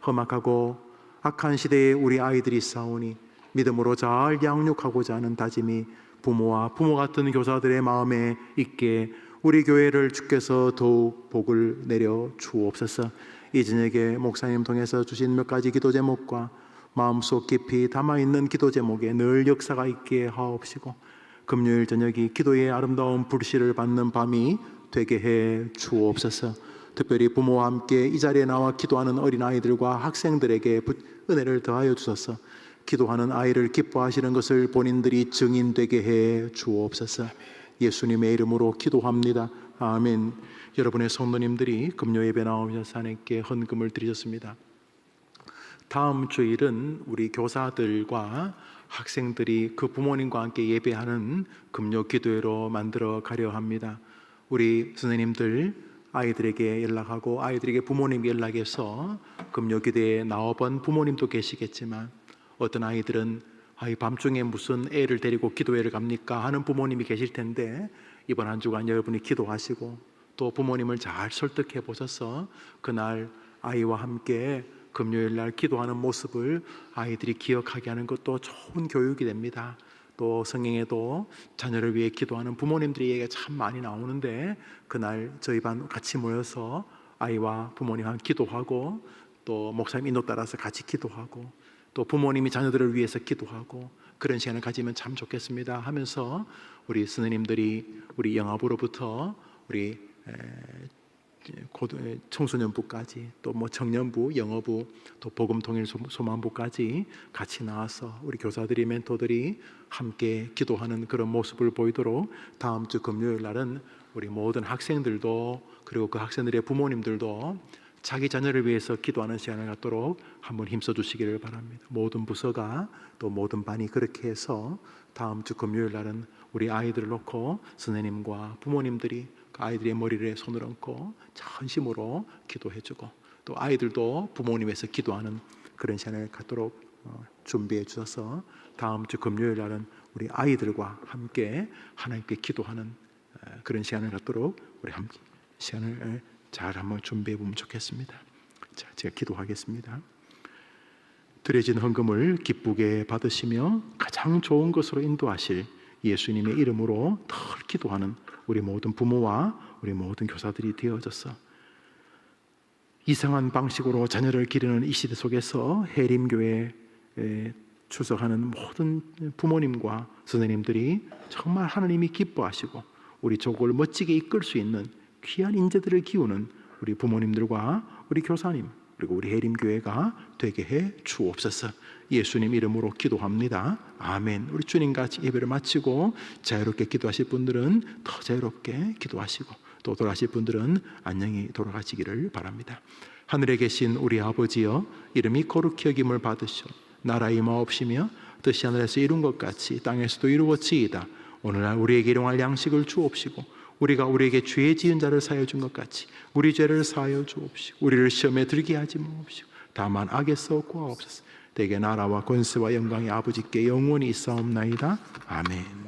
험악하고 악한 시대에 우리 아이들이 싸우니 믿음으로 잘 양육하고자 하는 다짐이 부모와 부모 같은 교사들의 마음에 있게 우리 교회를 주께서 더욱 복을 내려 주옵소서. 이 저녁에 목사님 통해서 주신 몇 가지 기도 제목과 마음속 깊이 담아있는 기도 제목에 늘 역사가 있게 하옵시고 금요일 저녁이 기도의 아름다운 불씨를 받는 밤이 되게 해 주옵소서. 특별히 부모와 함께 이 자리에 나와 기도하는 어린아이들과 학생들에게 은혜를 더하여 주소서. 기도하는 아이를 기뻐하시는 것을 본인들이 증인되게 해 주옵소서. 예수님의 이름으로 기도합니다. 아멘. 여러분의 성도님들이 금요 예배 나오셔서 하나님께 헌금을 드리셨습니다. 다음 주일은 우리 교사들과 학생들이 그 부모님과 함께 예배하는 금요 기도회로 만들어 가려 합니다. 우리 선생님들 아이들에게 연락하고 아이들에게 부모님 연락해서 금요 기도회에 나와본 부모님도 계시겠지만 어떤 아이들은 밤중에 무슨 애를 데리고 기도회를 갑니까 하는 부모님이 계실 텐데 이번 한 주간 여러분이 기도하시고 또 부모님을 잘 설득해 보셔서 그날 아이와 함께 금요일 날 기도하는 모습을 아이들이 기억하게 하는 것도 좋은 교육이 됩니다. 또 성경에도 자녀를 위해 기도하는 부모님들이 얘기가 참 많이 나오는데 그날 저희 반 같이 모여서 아이와 부모님과 기도하고 또 목사님 인도 따라서 같이 기도하고 또 부모님이 자녀들을 위해서 기도하고 그런 시간을 가지면 참 좋겠습니다 하면서 우리 선생님들이 우리 영화부로부터 우리 청소년부까지 또 뭐 청년부, 영어부, 또 복음통일소망부까지 같이 나와서 우리 교사들이 멘토들이 함께 기도하는 그런 모습을 보이도록 다음 주 금요일 날은 우리 모든 학생들도 그리고 그 학생들의 부모님들도 자기 자녀를 위해서 기도하는 시간을 갖도록 한번 힘써 주시기를 바랍니다. 모든 부서가 또 모든 반이 그렇게 해서 다음 주 금요일 날은 우리 아이들을 놓고 선생님과 부모님들이 그 아이들의 머리를 손을 얹고 전심으로 기도해주고 또 아이들도 부모님에서 기도하는 그런 시간을 갖도록 준비해 주셔서 다음 주 금요일 날은 우리 아이들과 함께 하나님께 기도하는 그런 시간을 갖도록 우리 함께 시간을 잘 한번 준비해 보면 좋겠습니다. 자, 제가 기도하겠습니다. 드려진 헌금을 기쁘게 받으시며 가장 좋은 것으로 인도하실 예수님의 이름으로 늘 기도하는 우리 모든 부모와 우리 모든 교사들이 되어져서 이상한 방식으로 자녀를 기르는 이 시대 속에서 해림교회에 출석하는 모든 부모님과 선생님들이 정말 하나님이 기뻐하시고 우리 조국을 멋지게 이끌 수 있는 귀한 인재들을 키우는 우리 부모님들과 우리 교사님 그리고 우리 해림교회가 되게 해 주옵소서. 예수님 이름으로 기도합니다. 아멘. 우리 주님과 같이 예배를 마치고 자유롭게 기도하실 분들은 더 자유롭게 기도하시고 또 돌아가실 분들은 안녕히 돌아가시기를 바랍니다. 하늘에 계신 우리 아버지여, 이름이 거룩히 여김을 받으시오. 나라 임하옵시며 뜻이 하늘에서 이룬 것 같이 땅에서도 이루어지이다. 오늘날 우리에게 일용할 양식을 주옵시고 우리가 우리에게 죄 지은 자를 사하여 준 것 같이 우리 죄를 사하여 주옵시고 우리를 시험에 들게 하지 마옵시고 다만 악에서 구하옵소서. 대개 나라와 권세와 영광이 아버지께 영원히 있사옵나이다. 아멘.